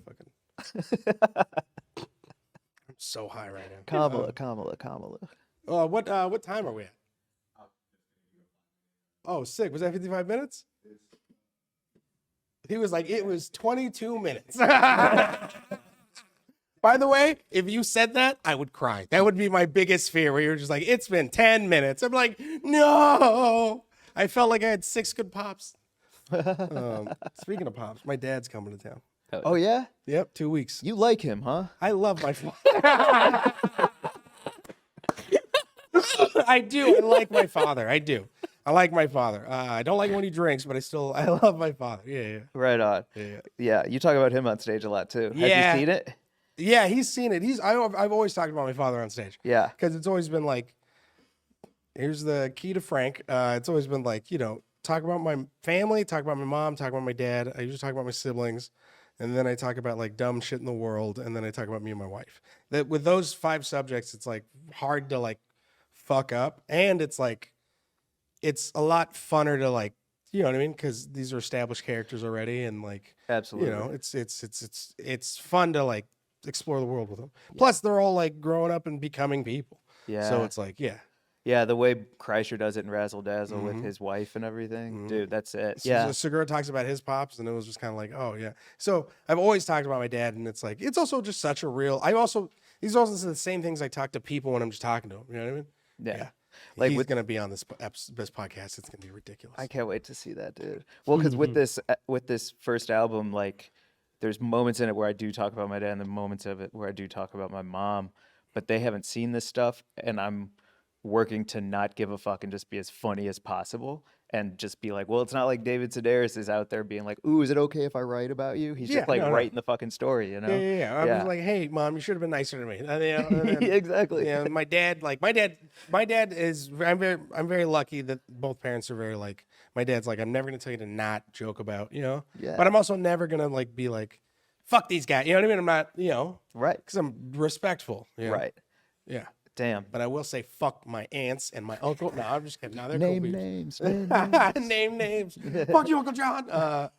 I'm so high right now. Kamala. What time are we at? Oh, sick. Was that 55 minutes? He was like, it was 22 minutes. By the way, if you said that, I would cry. That would be my biggest fear, where you're just like, it's been 10 minutes. I'm like, no. I felt like I had 6 good pops. Speaking of pops, my dad's coming to town. Oh yeah? Yep, 2 weeks. You like him, huh? I love my father. I do. I like my father. I do. I like my father. I don't like when he drinks, but I love my father. Yeah. Right on. Yeah. Yeah, you talk about him on stage a lot too. Have Yeah. you seen it? Yeah, he's seen it. I've always talked about my father on stage. Yeah. Because it's always been like, here's the key to Frank. It's always been like, you know, talk about my family, talk about my mom, talk about my dad. I usually talk about my siblings. And then I talk about like dumb shit in the world. And then I talk about me and my wife. That with those 5 subjects, it's like hard to like fuck up. And it's like, it's a lot funner to like, you know what I mean? Because these are established characters already. And like, Absolutely. you know, it's fun to like explore the world with them. Plus they're all like growing up and becoming people. Yeah. So it's like, yeah. Yeah, the way Kreischer does it in Razzle Dazzle with his wife and everything. Dude, that's it. Yeah. So Segura talks about his pops, and it was just kind of like, oh yeah. So I've always talked about my dad, and it's like, it's also just such a real. These are also the same things I talk to people when I'm just talking to them. You know what I mean? Yeah. Like Like he's gonna be on this podcast. It's gonna be ridiculous. I can't wait to see that, dude. Well, because with this first album, like, there's moments in it where I do talk about my dad, and the moments of it where I do talk about my mom, but they haven't seen this stuff, and I'm working to not give a fuck and just be as funny as possible, and just be like, well, it's not like David Sedaris is out there being like, ooh, is it okay if I write about you? He's just like writing the fucking story, you know? Yeah. I was like, hey, mom, you should have been nicer to me. And Exactly. Yeah, my dad is. I'm very lucky that both parents are very like. My dad's like, I'm never gonna tell you to not joke about, you know. Yeah. But I'm also never gonna like be like, fuck these guys. You know what I mean? I'm not, you know. Right. Because I'm respectful. You know? Right. Yeah. Damn. But I will say, fuck my aunts and my uncle. No, I'm just kidding. No, they're cool Name people. names. Name names. Fuck you, Uncle John.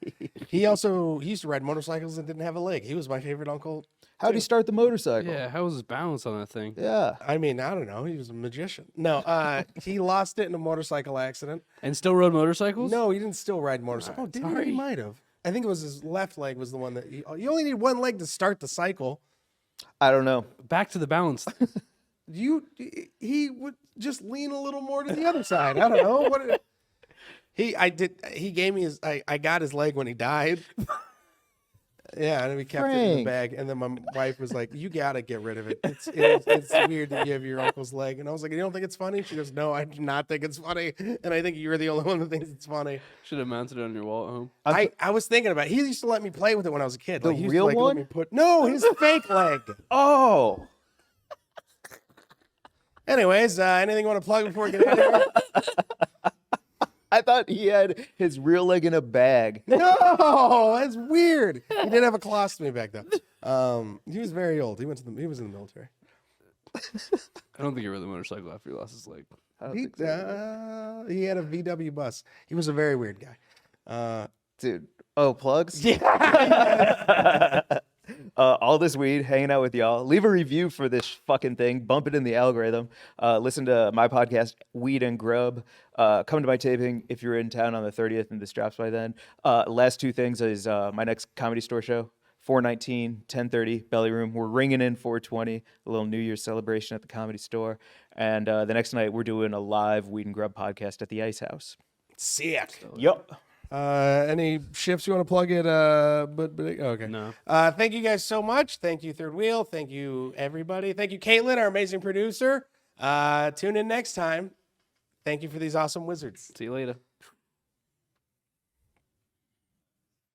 He used to ride motorcycles and didn't have a leg. He was my favorite uncle. How'd he start the motorcycle? Yeah, how was his balance on that thing? Yeah. I mean, I don't know. He was a magician. No, he lost it in a motorcycle accident. And still rode motorcycles? No, he didn't still ride motorcycle. Oh, did he? sorry. He might have. I think it was his left leg was the one that you only need one leg to start the cycle. I don't know. Back to the balance. He would just lean a little more to the other side. I don't know he gave me his I got his leg when he died. Yeah, and we kept it in the Frank. bag. And then my wife was like, "You gotta get rid of it. It's weird that you have your uncle's leg." And I was like, "You don't think it's funny?" She goes, "No, I do not think it's funny." And I think you're the only one that thinks it's funny. Should have mounted it on your wall at home. I was thinking about it. He used to let me play with it when I was a kid. The Like, he used real to, like, let one? me no, his fake leg. Oh. Anyways, anything you want to plug before we get out of here? I thought he had his real leg in a bag. No, that's weird. He did have a colostomy back then. He was very old. He was in the military. I don't think he rode the motorcycle after he lost his leg. He had a VW bus. He was a very weird guy. Dude. Oh, plugs? Yeah. All this weed, hanging out with y'all. Leave a review for this fucking thing. Bump it in the algorithm. Listen to my podcast, Weed and Grub. Come to my taping if you're in town on the 30th and this drops by then. Last two things is my next Comedy Store show, 4/19, 10:30, Belly Room. We're ringing in 4/20, a little New Year's celebration at the Comedy Store. And the next night, we're doing a live Weed and Grub podcast at the Ice House. Sick. Yup. Any shifts you want to plug it? But okay. No. Thank you guys so much. Thank you, Third Wheel. Thank you, everybody. Thank you, Caitlin, our amazing producer. Tune in next time. Thank you for these awesome wizards. See you later.